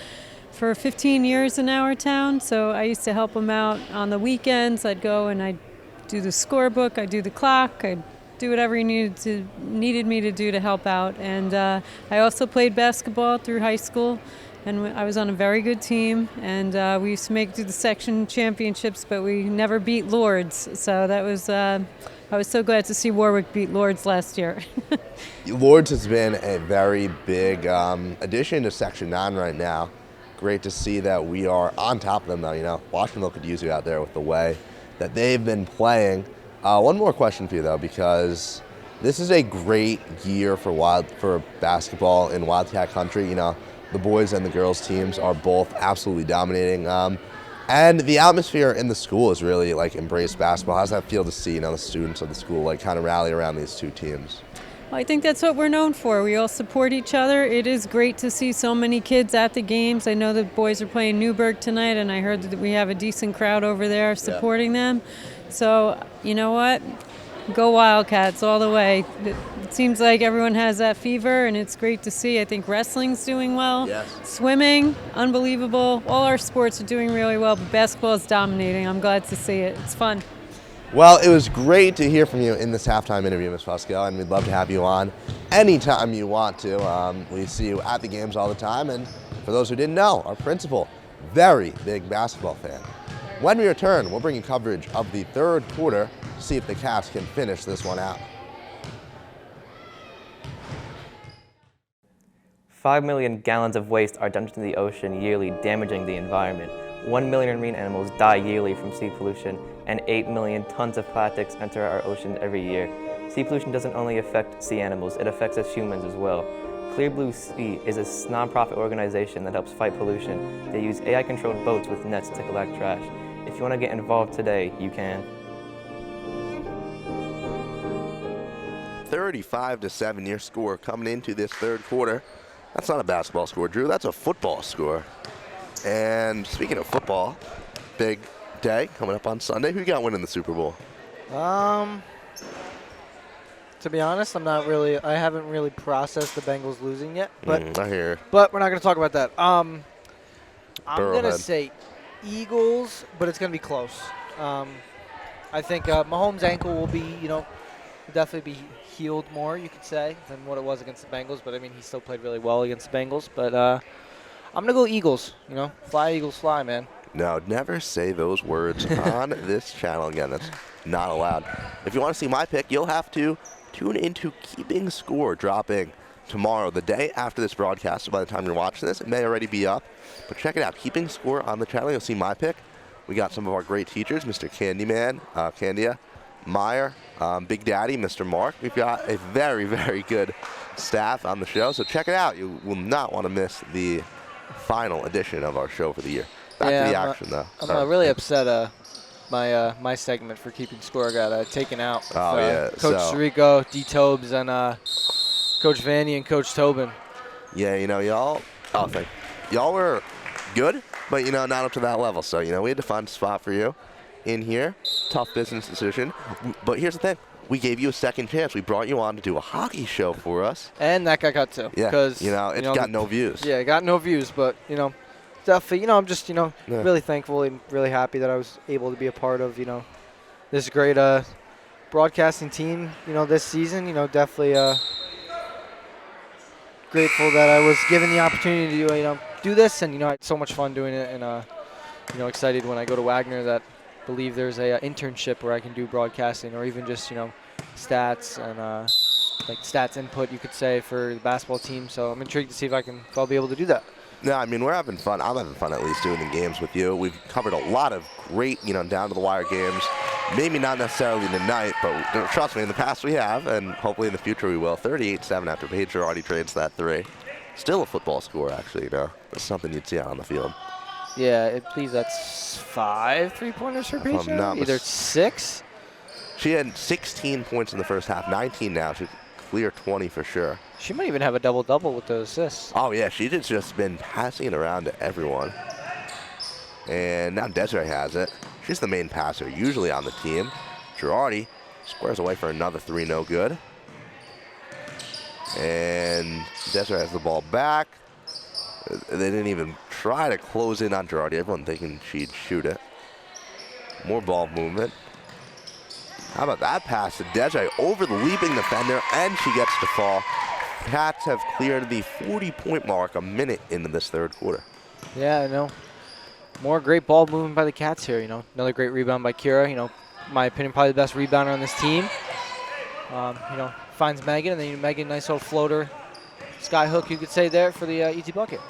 S7: for 15 years in our town, so I used to help him out on the weekends. I'd go and I'd do the scorebook, I'd do the clock, I'd do whatever he needed me to do to help out. And I also played basketball through high school, and I was on a very good team. And we used to do the section championships, but we never beat Lords. So that was I was so glad to see Warwick beat Lords last year.
S1: Lords has been a very big addition to Section 9 right now. Great to see that we are on top of them now. Washingtonville could use you out there with the way that they've been playing. One more question for you, though, because this is a great year for basketball in Wildcat country. The boys and the girls teams are both absolutely dominating. And the atmosphere in the school is really embraced basketball. How does that feel to see, the students of the school kind of rally around these two teams?
S7: I think that's what we're known for. We all support each other. It is great to see so many kids at the games. I know the boys are playing Newburgh tonight, and I heard that we have a decent crowd over there supporting them. So, you know what? Go Wildcats all the way. It seems like everyone has that fever, and it's great to see. I think wrestling's doing well.
S1: Yes.
S7: Swimming, unbelievable. All our sports are doing really well, but basketball is dominating. I'm glad to see it. It's fun.
S1: Well, it was great to hear from you in this halftime interview, Ms. Fusco, and we'd love to have you on anytime you want to. We see you at the games all the time, and for those who didn't know, our principal, very big basketball fan. When we return, we'll bring you coverage of the third quarter to see if the Cats can finish this one out.
S8: 5 million gallons of waste are dumped into the ocean yearly, damaging the environment. 1 million marine animals die yearly from sea pollution, and 8 million tons of plastics enter our oceans every year. Sea pollution doesn't only affect sea animals, it affects us humans as well. Clear Blue Sea is a non-profit organization that helps fight pollution. They use AI-controlled boats with nets to collect trash. If you want to get involved today, you can.
S1: 35-7 your score coming into this third quarter. That's not a basketball score, Drew. That's a football score. And speaking of football, big day coming up on Sunday. Who you got winning the Super Bowl?
S4: To be honest, I haven't really processed the Bengals losing yet. But
S1: I hear.
S4: But we're not going to talk about that. I'm going to
S1: Burrowhead.
S4: say Eagles, but it's going to be close. I think Mahomes' ankle will be, definitely be healed more, you could say, than what it was against the Bengals. But, I mean, he still played really well against the Bengals. But I'm going to go Eagles, Fly, Eagles, fly, man.
S1: No, never say those words on this channel again. That's not allowed. If you want to see my pick, you'll have to tune into Keeping Score, dropping tomorrow, the day after this broadcast. So by the time you're watching this, it may already be up. But check it out, Keeping Score on the channel. You'll see my pick. We got some of our great teachers, Mr. Candyman, Candia, Meyer, Big Daddy, Mr. Mark. We've got a very, very good staff on the show. So check it out. You will not want to miss the final edition of our show for the year. Back to the action, though.
S4: I'm really upset. My segment for Keeping Score got taken out. With, Coach Sirico, D. Tobes, and Coach Vanny and Coach Tobin.
S1: Yeah, y'all were good, but, not up to that level. So, we had to find a spot for you in here. Tough business decision. But here's the thing. We gave you a second chance. We brought you on to do a hockey show for us.
S4: And that got cut too.
S1: Yeah,
S4: because
S1: it got no views.
S4: Yeah, it got no views, but, definitely, I'm just, really thankful and really happy that I was able to be a part of, this great broadcasting team, this season. Definitely grateful that I was given the opportunity to, do this. And, I had so much fun doing it. And, excited when I go to Wagner that believe there's a internship where I can do broadcasting or even just, stats and like stats input, you could say, for the basketball team. So I'm intrigued to see if I'll be able to do that.
S1: No, I mean, we're having fun. I'm having fun at least doing the games with you. We've covered a lot of great, down-to-the-wire games. Maybe not necessarily tonight, but trust me, in the past we have, and hopefully in the future we will. 38-7 after Paige Girardi trades that three. Still a football score, actually, That's something you'd see out on the field.
S4: Yeah, I believe that's 5 3-pointers for Paige. Either 6.
S1: She had 16 points in the first half, 19 now. She's clear 20 for sure.
S4: She might even have a double-double with those assists.
S1: Oh, yeah, she's just been passing it around to everyone. And now Desiree has it. She's the main passer, usually on the team. Girardi squares away for another three, no good. And Desiree has the ball back. They didn't even try to close in on Girardi. Everyone thinking she'd shoot it. More ball movement. How about that pass to Desiree over the leaping defender, and she gets to fall. Cats have cleared the 40-point mark a minute into this third quarter.
S4: Yeah, I know. More great ball movement by the Cats here, Another great rebound by Kira, in my opinion, probably the best rebounder on this team. Finds Megan, and then Megan, nice little floater. Sky hook, you could say, there for the easy bucket.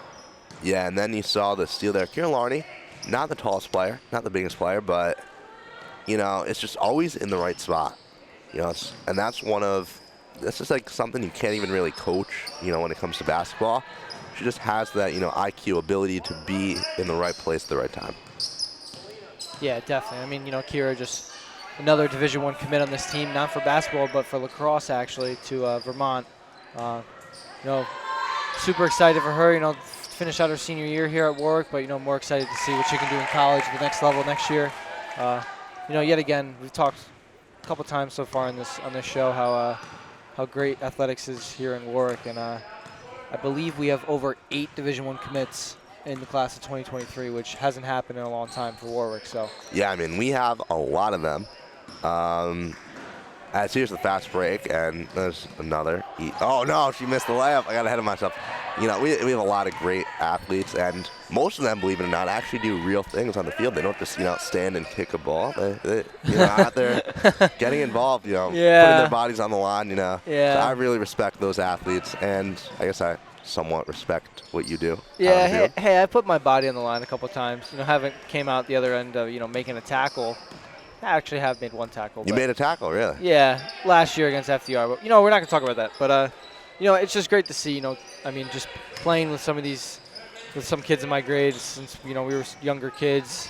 S1: Yeah, and then you saw the steal there. Kira Larney, not the tallest player, not the biggest player, but, it's just always in the right spot. And that's just like something you can't even really coach, when it comes to basketball. She just has that, IQ ability to be in the right place at the right time.
S4: Yeah, definitely. I mean, Kira just another Division I commit on this team, not for basketball, but for lacrosse, actually, to Vermont. Super excited for her, finish out her senior year here at Warwick, but, more excited to see what she can do in college at the next level next year. Yet again, we've talked a couple times so far on this show how great athletics is here in Warwick, and I believe we have over 8 Division I commits in the class of 2023, which hasn't happened in a long time for Warwick. So
S1: yeah, I mean, we have a lot of them. As here's the fast break, and there's another. Oh no, she missed the layup. I got ahead of myself. We have a lot of great athletes, and most of them, believe it or not, actually do real things on the field. They don't just stand and kick a ball. They out there getting involved. Putting their bodies on the line.
S4: Yeah.
S1: So I really respect those athletes, and I guess I somewhat respect what you do.
S4: Yeah. Hey, I put my body on the line a couple times. Haven't came out the other end of making a tackle. I actually have made one tackle.
S1: You made a tackle, really?
S4: Yeah, last year against FDR. But, we're not going to talk about that. But, it's just great to see, just playing with some kids in my grade since, we were younger kids.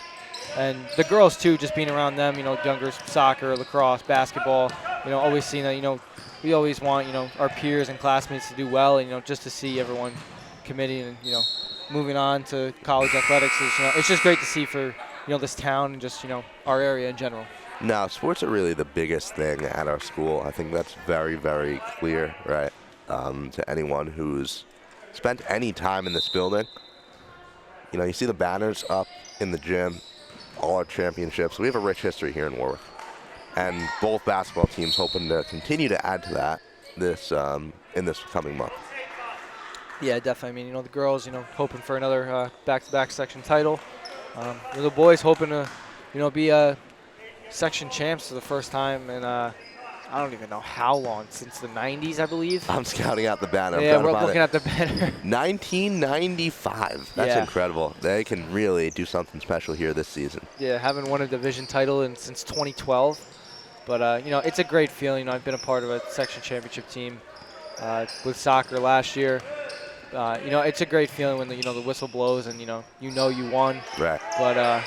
S4: And the girls, too, just being around them, younger soccer, lacrosse, basketball, always seeing that, we always want, our peers and classmates to do well. And, just to see everyone committing and, moving on to college athletics is, it's just great to see for this town and just, our area in general.
S1: No, sports are really the biggest thing at our school. I think that's very, very clear, right, to anyone who's spent any time in this building. You see the banners up in the gym, all our championships. We have a rich history here in Warwick. And both basketball teams hoping to continue to add to that in this coming month.
S4: Yeah, definitely. I mean, the girls, hoping for another back-to-back section title. The boys hoping to, be section champs for the first time in I don't even know how long, since the 90s, I believe.
S1: I'm scouting out the banner.
S4: Yeah, we're looking at the banner.
S1: 1995. That's incredible. They can really do something special here this season.
S4: Yeah, haven't won a division title since 2012. But, it's a great feeling. I've been a part of a section championship team with soccer last year. It's a great feeling when the whistle blows and you won.
S1: Right.
S4: But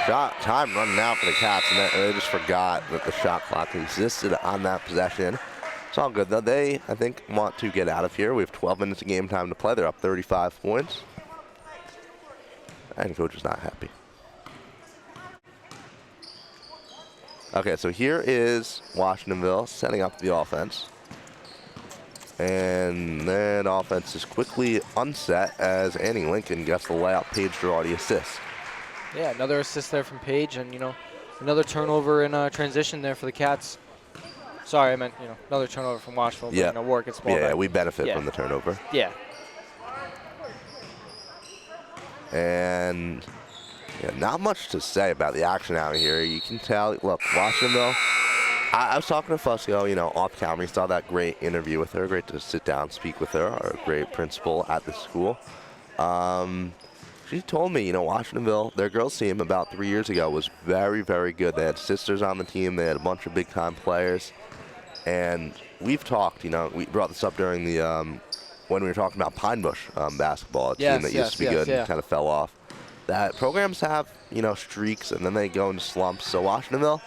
S1: shot time running out for the Cats, and they just forgot that the shot clock existed on that possession. It's all good though. They, I think, want to get out of here. We have 12 minutes of game time to play. They're up 35 points, and coach is not happy. Okay, so here is Washingtonville setting up the offense. And then offense is quickly unset as Annie Lincoln gets the layup. Paige Girardi assists.
S4: Yeah, another assist there from Paige, and another turnover in transition there for the Cats. Sorry, I meant another turnover from Washingtonville.
S1: Yeah,
S4: Warwick gets the ball
S1: yeah,
S4: back.
S1: we benefit from the turnover.
S4: Yeah.
S1: And not much to say about the action out here. You can tell. Look, Washingtonville. I was talking to Fusco, off camera. He saw that great interview with her. Great to sit down, speak with her. Our great principal at the school. She told me, Washingtonville, their girls team about 3 years ago was very, very good. They had sisters on the team. They had a bunch of big-time players. And we've talked, we brought this up during the, when we were talking about Pine Bush basketball, a team that used to be good and kind of fell off. That programs have, streaks, and then they go into slumps. So Washingtonville,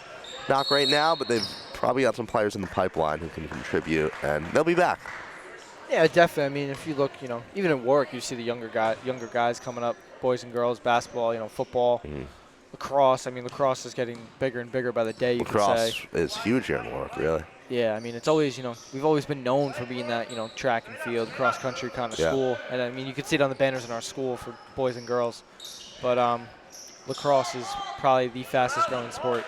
S1: not great now, but they've probably got some players in the pipeline who can contribute, and they'll be back.
S4: Yeah, definitely. I mean, if you look, even at Warwick, you see the younger guys coming up, boys and girls, basketball, football, lacrosse. I mean, lacrosse is getting bigger and bigger by the day, you could say.
S1: Lacrosse is huge here in Warwick, really.
S4: Yeah, I mean, it's always, we've always been known for being that, track and field, cross-country kind of school. And, I mean, you can see it on the banners in our school for boys and girls. But lacrosse is probably the fastest-growing sport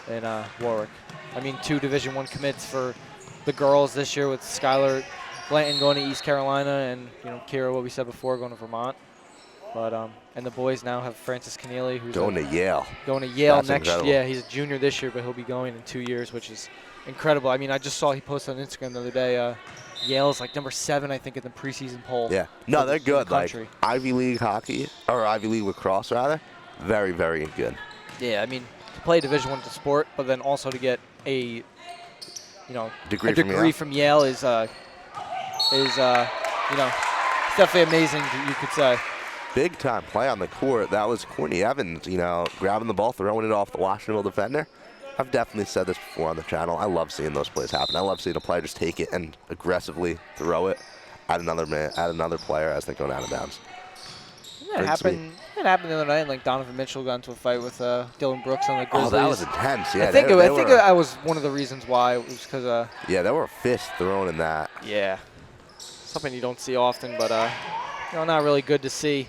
S4: in Warwick. I mean, 2 Division I commits for the girls this year with Skylar Blanton going to East Carolina and, Kira, what we said before, going to Vermont. But and the boys now have Francis Keneally, who's
S1: going to Yale.
S4: Going to Yale
S1: That's
S4: next
S1: incredible.
S4: year. Yeah, he's a junior this year, but he'll be going in 2 years, which is incredible. I mean, I just saw he posted on Instagram the other day. Yale's like number 7, I think, in the preseason poll.
S1: Yeah. No, they're good. Like Ivy League hockey, or Ivy League lacrosse, rather. Very, very good.
S4: Yeah, I mean, to play Division I sport, but then also to get a,
S1: degree
S4: from Yale is definitely amazing, you could say.
S1: big time play on the court. That was Courtney Evans, you know, grabbing the ball, throwing it off the Washingtonville defender. I've definitely said this before on the channel. I love seeing those plays happen. I love seeing a player just take it and aggressively throw it at another man, at another player as they're going out of bounds.
S4: Yeah, it happened the other night. Like Donovan Mitchell got into a fight with Dylan Brooks on the Grizzlies.
S1: Oh, that was intense. Yeah,
S4: I think that was one of the reasons why. It was because
S1: yeah, there were fists thrown in that.
S4: Yeah, something you don't see often, but you know, not really good to see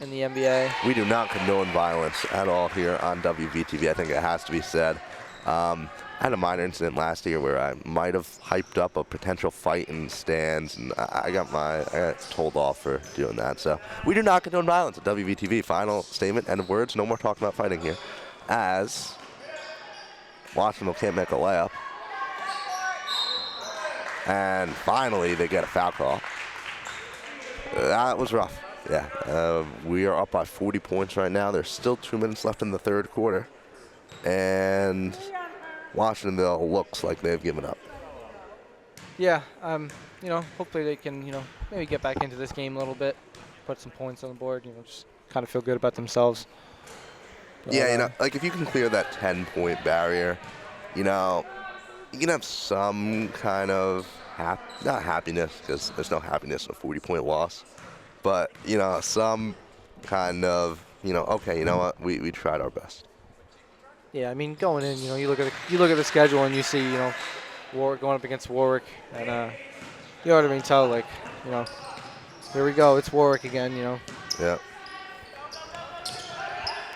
S4: in the NBA.
S1: We do not condone violence at all here on WVTV. I think it has to be said. I had a minor incident last year where I might have hyped up a potential fight in the stands, and I got told off for doing that. So we do not condone violence at WVTV. Final statement, end of words. No more talking about fighting here. As Washingtonville can't make a layup. And finally, they get a foul call. That was rough. Yeah, we are up by 40 points right now. There's still 2 minutes left in the third quarter. And Washingtonville looks like they've given up.
S4: Yeah, you know, hopefully they can, you know, maybe get back into this game a little bit, put some points on the board, you know, just kind of feel good about themselves. But,
S1: yeah, you know, like if you can clear that 10-point barrier, you know, you can have some kind of, not happiness, because there's no happiness in a 40-point loss, but, you know, some kind of, you know, okay, you know what, we tried our best.
S4: Yeah, I mean, going in, you know, you look at the schedule and you see, you know, Warwick going up against Warwick, and you already tell, like, you know, here we go, it's Warwick again, you know.
S1: Yeah.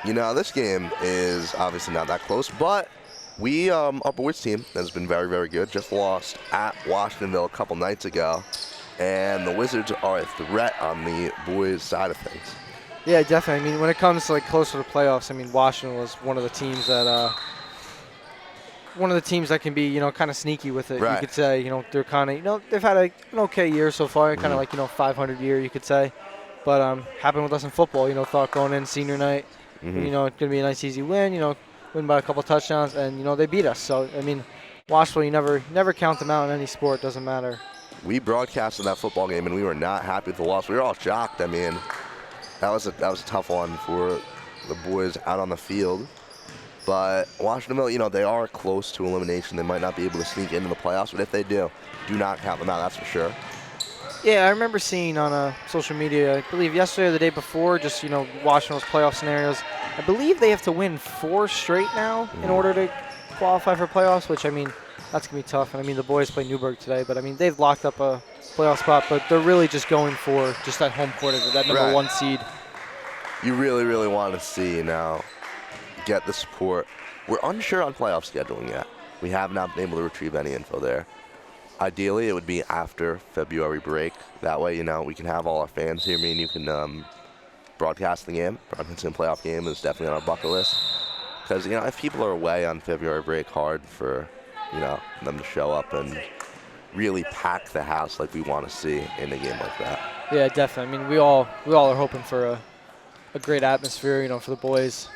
S1: You know, this game is obviously not that close, but our boys team has been very, very good. Just lost at Washingtonville a couple nights ago, and the Wizards are a threat on the boys' side of things.
S4: Yeah, definitely. I mean, when it comes to like closer to the playoffs, I mean, Washington was one of the teams that can be, you know, kind of sneaky with it.
S1: Right.
S4: You could say, you know, they're kind of, you know, they've had an okay year so far, kind of like, you know, 500 year, you could say. But happened with us in football, you know, thought going in senior night, you know, it's going to be a nice easy win, you know, win by a couple touchdowns, and, you know, they beat us. So, I mean, Washington, you never count them out in any sport, doesn't matter. We
S1: broadcasted that football game, and we were not happy with the loss. We were all shocked. I mean, that was a tough one for the boys out on the field. But Washingtonville, you know, they are close to elimination. They might not be able to sneak into the playoffs, but if they do not count them out, that's for sure.
S4: Yeah, I remember seeing on social media, I believe yesterday or the day before, just, you know, Washington's playoff scenarios. I believe they have to win 4 straight now in order to qualify for playoffs, which, I mean, that's going to be tough. And, I mean, the boys play Newburgh today, but, I mean, they've locked up a playoff spot, but they're really just going for just that home court, that number 1 seed.
S1: You really, really want to see now get the support. We're unsure on playoff scheduling yet. We have not been able to retrieve any info there. Ideally, it would be after February break. That way, you know, we can have all our fans here. Me and you can broadcast the game. Broadcasting a playoff game is definitely on our bucket list. Because, you know, if people are away on February break, hard for, you know, them to show up and really pack the house like we want to see in a game like that.
S4: Yeah, definitely. I mean, we all are hoping for a great atmosphere, you know, for the boys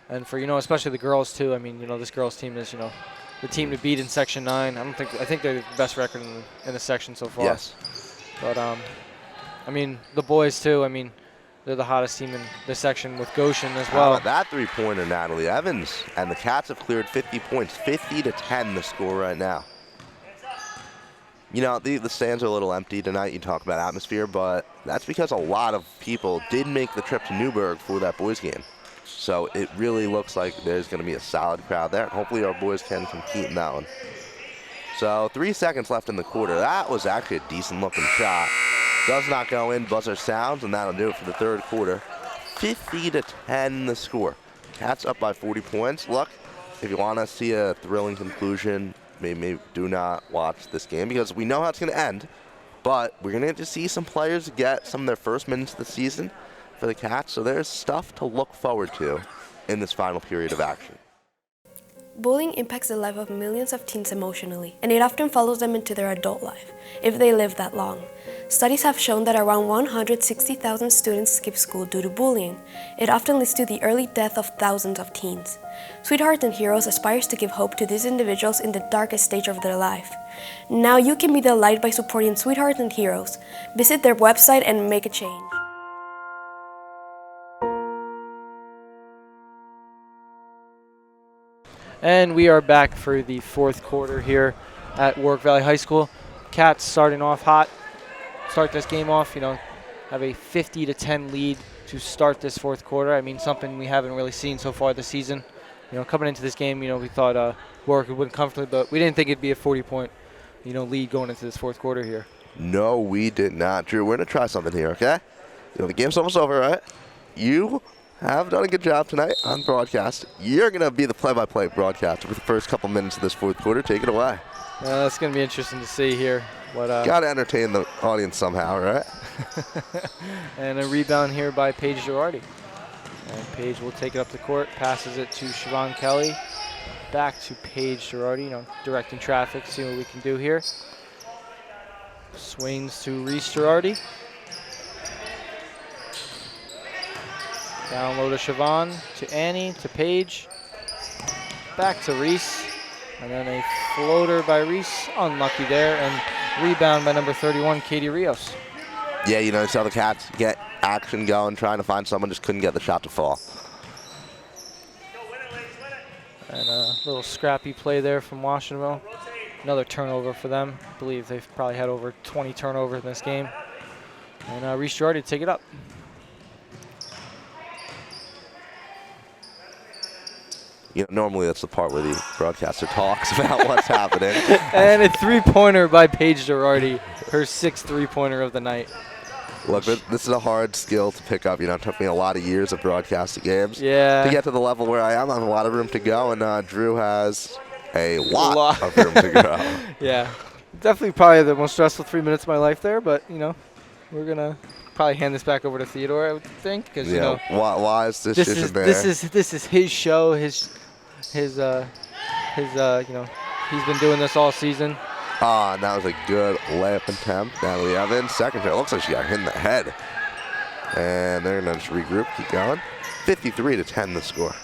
S4: and for, you know, especially the girls too. I mean, you know, this girls team is, you know, the team to beat in Section 9. I think they're the best record in the section so far.
S1: Yes.
S4: But I mean, the boys too. I mean, they're the hottest team in the section with Goshen as well.
S1: How about that three-pointer, Natalie Evans? And the Cats have cleared 50 points, 50-10 the score right now. You know, the stands are a little empty tonight. You talk about atmosphere, but that's because a lot of people did make the trip to Newburgh for that boys game. So it really looks like there's going to be a solid crowd there. Hopefully our boys can compete in that one. So 3 seconds left in the quarter. That was actually a decent-looking shot. Does not go in. Buzzer sounds, and that'll do it for the third quarter. 50-10 the score. Cats up by 40 points. Look, if you want to see a thrilling conclusion, maybe do not watch this game because we know how it's going to end. But we're going to get to see some players get some of their first minutes of the season for the Cats. So there's stuff to look forward to in this final period of action.
S9: Bullying impacts the life of millions of teens emotionally, and it often follows them into their adult life, if they live that long. Studies have shown that around 160,000 students skip school due to bullying. It often leads to the early death of thousands of teens. Sweethearts and Heroes aspires to give hope to these individuals in the darkest stage of their life. Now you can be the light by supporting Sweethearts and Heroes. Visit their website and make a change.
S4: And we are back for the fourth quarter here at Warwick Valley High School. Cats starting off hot. Start this game off, have a 50-10 lead to start this fourth quarter. I mean, something we haven't really seen so far this season. Coming into this game, we thought Warwick would win comfortably, but we didn't think it'd be a 40-point, lead going into this fourth quarter here.
S1: No, we did not. Drew, we're going to try something here, okay? The game's almost over, right? You have done a good job tonight on broadcast. You're going to be the play-by-play broadcaster for the first couple minutes of this fourth quarter. Take it away.
S4: That's going to be interesting to see here.
S1: Got to entertain the audience somehow, right?
S4: And a rebound here by Paige Girardi. And Paige will take it up the court, passes it to Siobhan Kelly. Back to Paige Girardi, directing traffic, see what we can do here. Swings to Reese Girardi. Down low to Siobhan, to Annie, to Paige. Back to Reese. And then a floater by Reese, unlucky there. And rebound by number 31, Katie Rios.
S1: Yeah, you saw the Cats get action going, trying to find someone, just couldn't get the shot to fall.
S4: And a little scrappy play there from Washingtonville. Another turnover for them. I believe they've probably had over 20 turnovers in this game. And Reese Girardi to take it up.
S1: Normally that's the part where the broadcaster talks about what's happening.
S4: And a three-pointer by Paige Girardi, her sixth three-pointer of the night.
S1: Look, this is a hard skill to pick up. It took me a lot of years of broadcasting games to get to the level where I am. I have a lot of room to go, and Drew has a lot of room to go.
S4: Yeah, definitely probably the most stressful 3 minutes of my life there, but, we're going to probably hand this back over to Theodore, I would think. Cause,
S1: why is this
S4: is
S1: there?
S4: This is his show, his he's been doing this all season.
S1: And that was a good layup attempt. Natalie Evans, second shot. Looks like she got hit in the head. And they're going to just regroup, keep going. 53-10 the score.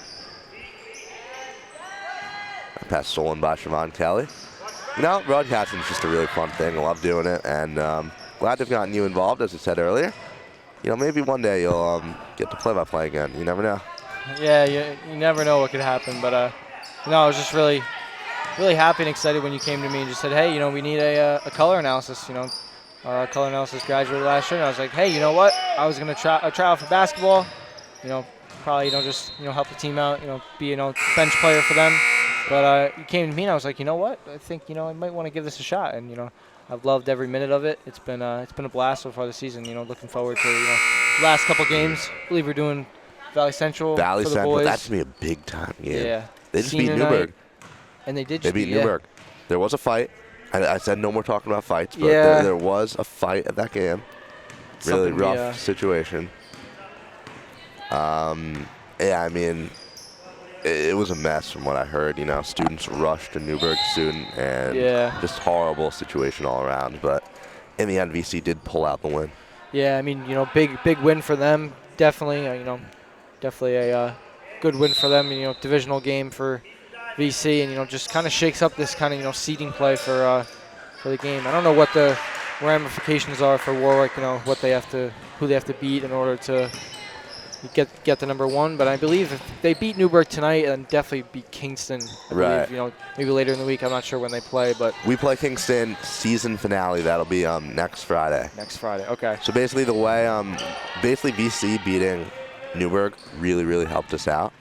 S1: That pass stolen by Siobhan Kelly. Broadcasting is just a really fun thing. I love doing it. And glad to have gotten you involved, as I said earlier. Maybe one day you'll get to play-by-play again. You never know.
S4: Yeah, you never know what could happen. But, I was just really happy and excited when you came to me and just said, hey, we need a color analysis. Our color analysis graduated last year, and I was like, hey, you know what? I was going to try out for basketball. Probably just help the team out. Be bench player for them. But you came to me and I was like, you know what? I think I might want to give this a shot. And I've loved every minute of it. It's been a blast so far this season. Looking forward to the last couple games. I believe we're doing Valley Central.
S1: Valley
S4: for
S1: Central.
S4: The boys.
S1: That's gonna be a big time game.
S4: Yeah.
S1: They just beat Newburgh.
S4: And they did.
S1: They beat Newburgh. There was a fight. I said no more talking about fights, but
S4: Yeah.
S1: there was a fight at that game. Really rough situation. It was a mess from what I heard. Students rushed a Newburgh student, and just horrible situation all around. But in the end, VC did pull out the win.
S4: Yeah, big win for them. Definitely, definitely a good win for them. Divisional game for VC, and just kind of shakes up this kind of seeding play for the game. I don't know what the ramifications are for Warwick. Who they have to beat in order to get the number one. But I believe if they beat Newburgh tonight and definitely beat Kingston, I believe, maybe later in the week. I'm not sure when they play, but
S1: we play Kingston season finale. That'll be next Friday.
S4: Next Friday. Okay.
S1: So basically, the way VC beating Newburgh really helped us out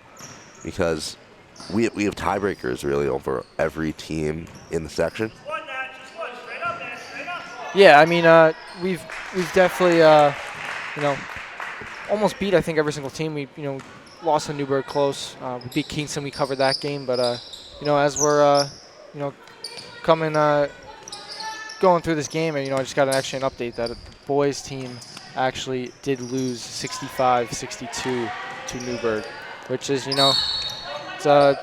S1: because we have tiebreakers really over every team in the section.
S4: Yeah, we've definitely almost beat, I think, every single team. We, lost to Newburgh close. We beat Kingston. We covered that game. But, as we're, going through this game, and, I just got an update that the boys team actually did lose 65-62 to Newburgh, which is, it's a,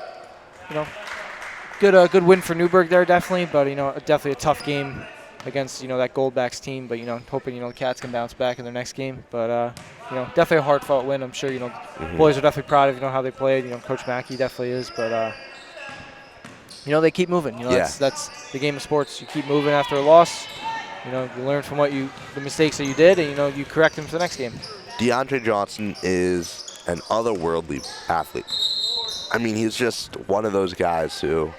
S4: good win for Newburgh there, definitely. But, definitely a tough game against, that Goldbacks team. But, hoping, the Cats can bounce back in their next game. But, definitely a hard-fought win. I'm sure, boys are definitely proud of, how they played. Coach Mackey definitely is. But, they keep moving. That's the game of sports. You keep moving after a loss. You learn from the mistakes that you did, and, you correct them for the next game.
S1: DeAndre Johnson is an otherworldly athlete. I mean, he's just one of those guys who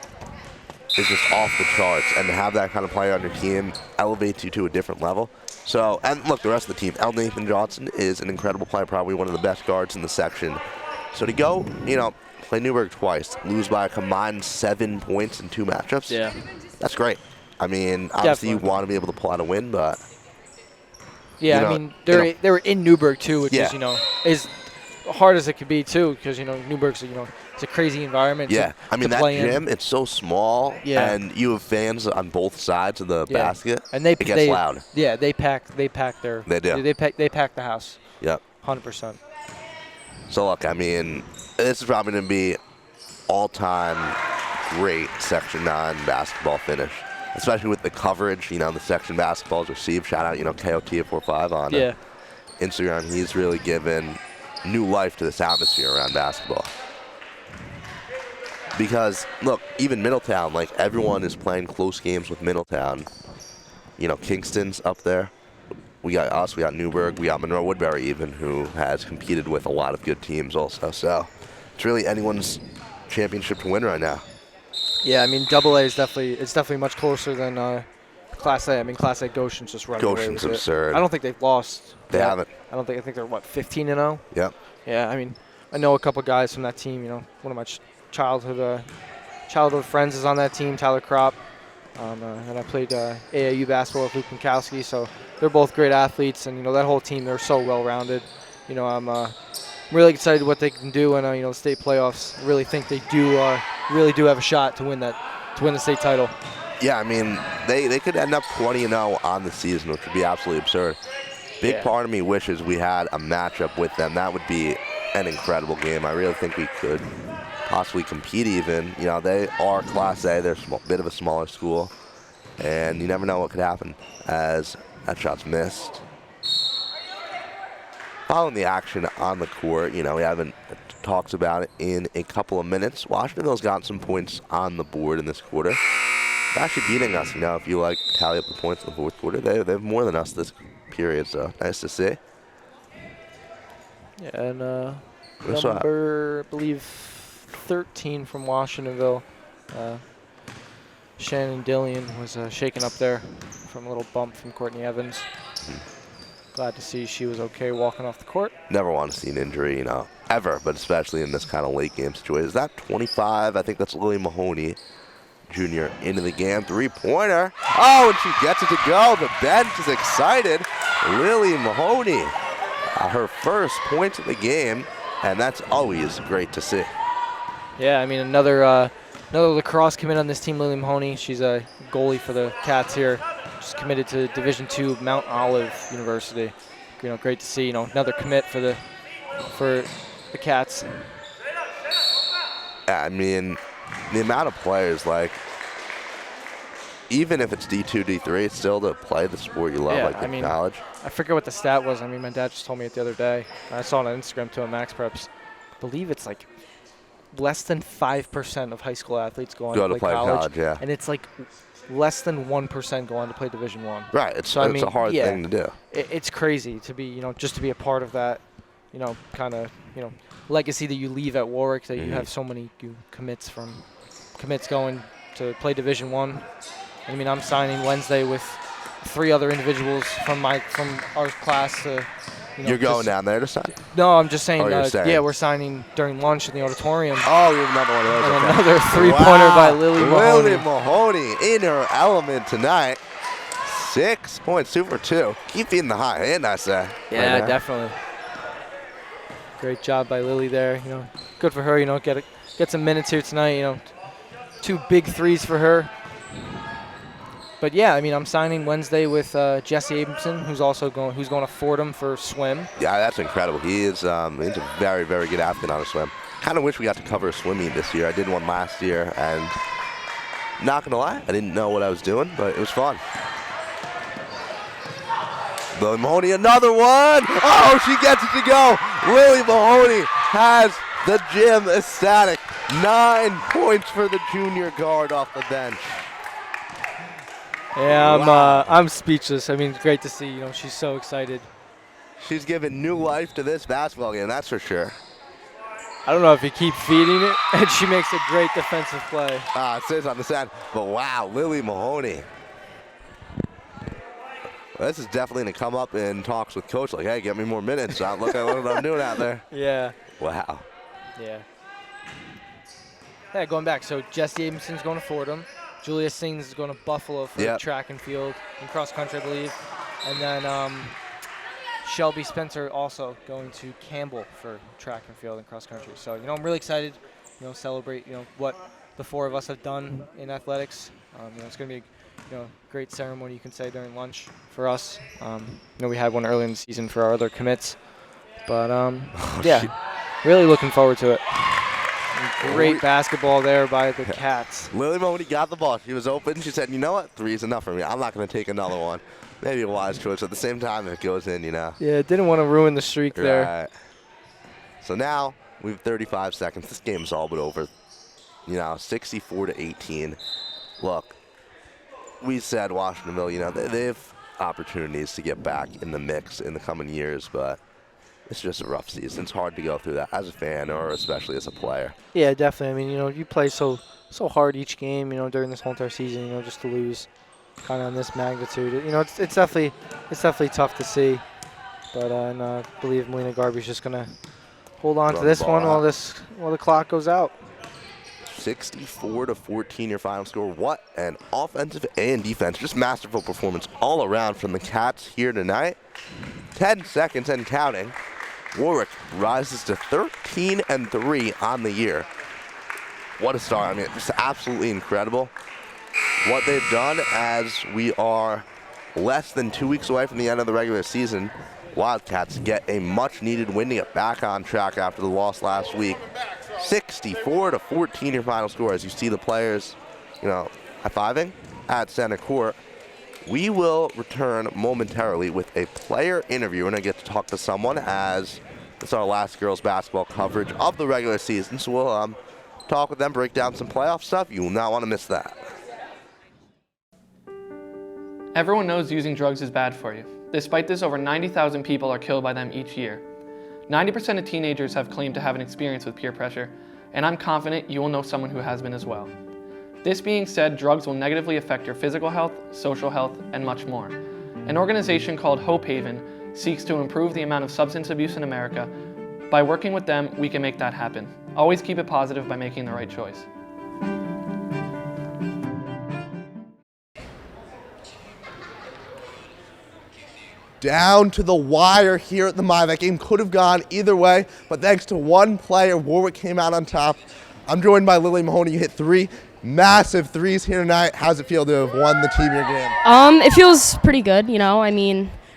S1: is just off the charts, and to have that kind of player on your team elevates you to a different level. So, and look, the rest of the team, Nathan Johnson is an incredible player, probably one of the best guards in the section. So to go, play Newburgh twice, lose by a combined 7 points in 2 matchups,
S4: Yeah.
S1: that's great. I mean, obviously
S4: Definitely.
S1: you want to be able to pull out a win, but
S4: Yeah, I mean, they were in Newburgh too, which
S1: Yeah.
S4: is hard as it could be too, because Newburgh's it's a crazy environment.
S1: yeah.
S4: To,
S1: I mean,
S4: to
S1: that
S4: play
S1: gym, it's so small,
S4: Yeah.
S1: and you have fans on both sides of the
S4: Yeah.
S1: basket.
S4: And it
S1: gets loud.
S4: Yeah, they pack their.
S1: They do.
S4: They pack the house.
S1: Yep.
S4: 100%.
S1: So look, I mean, this is probably going to be all-time great Section 9 basketball finish, especially with the coverage. The section basketball is received. Shout out, KOT45 on Instagram. He's really given new life to this atmosphere around basketball. Because look, even Middletown, like everyone is playing close games with Middletown. Kingston's up there. We got us, we got Newburgh, we got Monroe Woodbury even, who has competed with a lot of good teams also. So it's really anyone's championship to win right now.
S4: Yeah, I mean, AA is definitely much closer than Class A. I mean, Class A Goshen's just running away
S1: Goshen's
S4: with it.
S1: absurd.
S4: I don't think they've lost.
S1: They
S4: yet.
S1: haven't.
S4: I think they're 15-0.
S1: Yep.
S4: Yeah, I mean, I know a couple guys from that team. One of my childhood friends is on that team, Tyler Kropp. And I played AAU basketball with Luke Minkowski, so they're both great athletes, and that whole team, they're so well-rounded. I'm really excited what they can do, and the state playoffs. I really think they really do have a shot to win the state title.
S1: Yeah, I mean, they could end up 20-0 on the season, which would be absolutely absurd. Big part of me wishes we had a matchup with them. That would be an incredible game. I really think we could possibly compete even. They are Class A. They're a bit of a smaller school. And you never know what could happen as that shot's missed. Following the action on the court, we haven't talked about it in a couple of minutes. Washingtonville's gotten some points on the board in this quarter. They're actually beating us, if you tally up the points in the fourth quarter. They have more than us this period, so nice to see.
S4: Yeah, and number, I believe, 13 from Washingtonville, Shannon Dillion was shaken up there from a little bump from Courtney Evans. Glad to see she was okay walking off the court.
S1: Never want to see an injury, ever, but especially in this kind of late game situation. Is that 25? I think that's Lily Mahoney, junior, into the game. 3-pointer. Oh, and she gets it to go. The bench is excited. Lily Mahoney, her first point of the game, and that's always great to see.
S4: Yeah, I mean, another lacrosse commit on this team, Lily Mahoney. She's a goalie for the Cats here. She's committed to Division II Mount Olive University. Great to see. Another commit for the Cats.
S1: Yeah, I mean, the amount of players, even if it's D2, D3, it's still to play the sport you love, in college.
S4: I forget what the stat was. I mean, my dad just told me it the other day. I saw it on Instagram too at Max Preps. I believe it's less than 5% of high school athletes go on to play college.
S1: Yeah.
S4: And it's less than 1% go on to play Division I.
S1: Right. It's a hard thing to do.
S4: It's crazy to be, just to be a part of that, kind of, legacy that you leave at Warwick, that you have so many commits going to play Division I. I mean, I'm signing Wednesday with 3 other individuals from our class to.
S1: You're going down there to sign?
S4: No, I'm just saying.
S1: Saying.
S4: We're signing during lunch in the auditorium.
S1: Oh, you have another one of those.
S4: And
S1: okay.
S4: another 3-pointer by Lily Mahoney.
S1: Lily Mahoney in her element tonight. 6 points, 2 for 2. Keep feeding the hot hand, I say.
S4: Yeah, definitely. Great job by Lily there. Good for her. Get some minutes here tonight. 2 big threes for her. But yeah, I mean, I'm signing Wednesday with Jesse Abramson, who's going to Fordham for swim.
S1: Yeah, that's incredible. He's a very, very good athlete on a swim. Kind of wish we got to cover a swim meet this year. I did one last year, and not gonna lie, I didn't know what I was doing, but it was fun. Lily Mahoney, another one. Oh, she gets it to go. Lily Mahoney has the gym ecstatic. 9 points for the junior guard off the bench.
S4: Yeah,
S1: Wow.
S4: I'm speechless. I mean, it's great to see. She's so excited.
S1: She's given new life to this basketball game, that's for sure.
S4: I don't know if you keep feeding it, and she makes a great defensive play.
S1: It says on the side, but wow, Lily Mahoney. This is definitely going to come up in talks with coach, like, hey, get me more minutes. Look at what I'm doing out there.
S4: Yeah.
S1: Wow.
S4: Yeah. Yeah, going back. So Jessie Abramson's going to Fordham. Julia Sings is going to Buffalo for track and field and cross country, I believe. And then Shelby Spencer also going to Campbell for track and field and cross country. So, I'm really excited, celebrate, what the four of us have done in athletics. It's going to be great ceremony, you can say, during lunch for us. We had one early in the season for our other commits. But, really looking forward to it. And great basketball there by the Cats.
S1: Lily Mahoney got the ball. She was open. She said, you know what? 3 is enough for me. I'm not going to take another one. Maybe a wise choice. At the same time, it goes in,
S4: Yeah, didn't want to ruin the streak there.
S1: Right. So now we have 35 seconds. This game's all but over. 64-18. Look, we said Washingtonville, they have opportunities to get back in the mix in the coming years, but it's just a rough season. It's hard to go through that as a fan or especially as a player.
S4: Yeah, definitely. I mean, you play so hard each game, during this whole entire season, just to lose kind of on this magnitude. It's definitely tough to see. But I believe Melina Garby's just going to hold on to this one while the clock goes out.
S1: 64-14 your final score. What an offensive and defense. Just masterful performance all around from the Cats here tonight. 10 seconds and counting. Warwick rises to 13-3 on the year. What a start. I mean, it's absolutely incredible what they've done as we are less than 2 weeks away from the end of the regular season. Wildcats get a much-needed win to get back on track after the loss last week. 64-14 your final score as you see the players, high-fiving at center court. We will return momentarily with a player interview, and I get to talk to someone as it's our last girls basketball coverage of the regular season. So we'll talk with them, break down some playoff stuff. You will not want to miss that.
S10: Everyone knows using drugs is bad for you. Despite this, over 90,000 people are killed by them each year. 90% of teenagers have claimed to have an experience with peer pressure, and I'm confident you will know someone who has been as well. This being said, drugs will negatively affect your physical health, social health, and much more. An organization called Hope Haven seeks to improve the amount of substance abuse in America. By working with them, we can make that happen. Always keep it positive by making the right choice.
S1: Down to the wire here at the Mile. That game could have gone either way, but thanks to one player, Warwick came out on top. I'm joined by Lily Mahoney. You hit 3 massive threes here tonight. How's it feel to have won the team your game?
S11: It feels pretty good,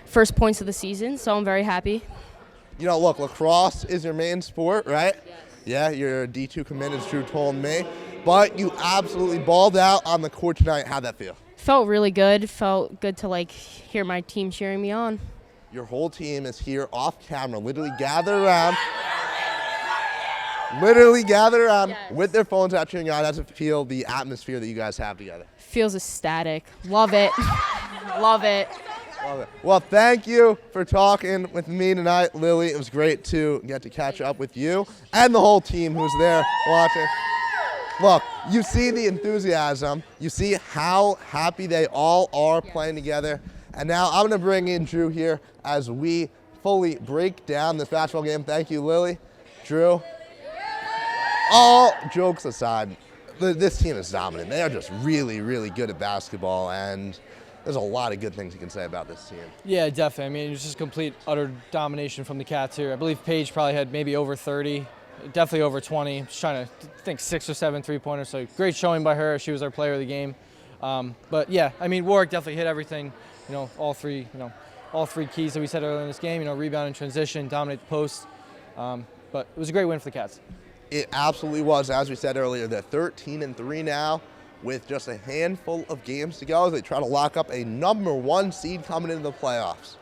S11: first points of the season, so I'm very happy.
S1: Look, lacrosse is your main sport, right? Yes. Yeah, you're a D2 commit, as Drew told me. But you absolutely balled out on the court tonight. How'd that feel?
S11: Felt really good. Felt good to hear my team cheering me on.
S1: Your whole team is here off camera, literally gathered around with their phones out cheering you on. How does it feel, the atmosphere that you guys have together?
S11: Feels ecstatic. Love it. Love it.
S1: Love it. Well, thank you for talking with me tonight, Lily. It was great to get to catch up with you and the whole team who's there watching. Look, you see the enthusiasm. You see how happy they all are playing together. And now I'm going to bring in Drew here as we fully break down this basketball game. Thank you, Lily. Drew, all jokes aside, this team is dominant. They are just really, really good at basketball, and there's a lot of good things you can say about this team.
S2: Yeah, definitely. I mean, it was just complete, utter domination from the Cats here. I believe Paige probably had maybe over 30. Definitely over 20. I'm just trying to think 6 or 7 3-pointers. So great showing by her. She was our player of the game. But yeah, I mean, Warwick definitely hit everything. All three keys that we said earlier in this game. Rebound and transition, dominate the post. But it was a great win for the Cats.
S1: It absolutely was. As we said earlier, they're 13-3 now with just a handful of games to go as they try to lock up a #1 seed coming into the playoffs.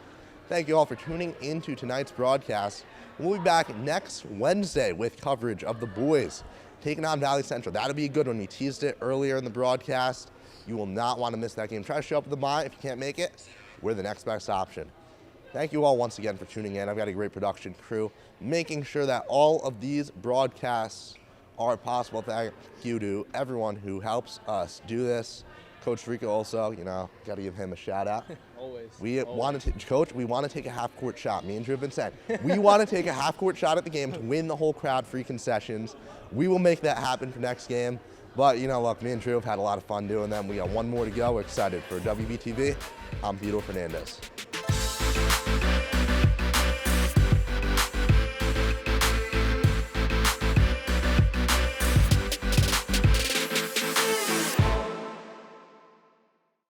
S1: Thank you all for tuning into tonight's broadcast. We'll be back next Wednesday with coverage of the boys taking on Valley Central. That'll be a good one. We teased it earlier in the broadcast. You will not want to miss that game. Try to show up at the Mile. If you can't make it, we're the next best option. Thank you all once again for tuning in. I've got a great production crew making sure that all of these broadcasts are possible. Thank you to everyone who helps us do this. Coach Rico also, got to give him a shout out.
S2: Always.
S1: Coach, we want to take a half-court shot. Me and Drew have been saying, we want to take a half-court shot at the game to win the whole crowd, free concessions. We will make that happen for next game. But, look, me and Drew have had a lot of fun doing them. We got one more to go. We're excited. For WBTV, I'm Vito Fernandez.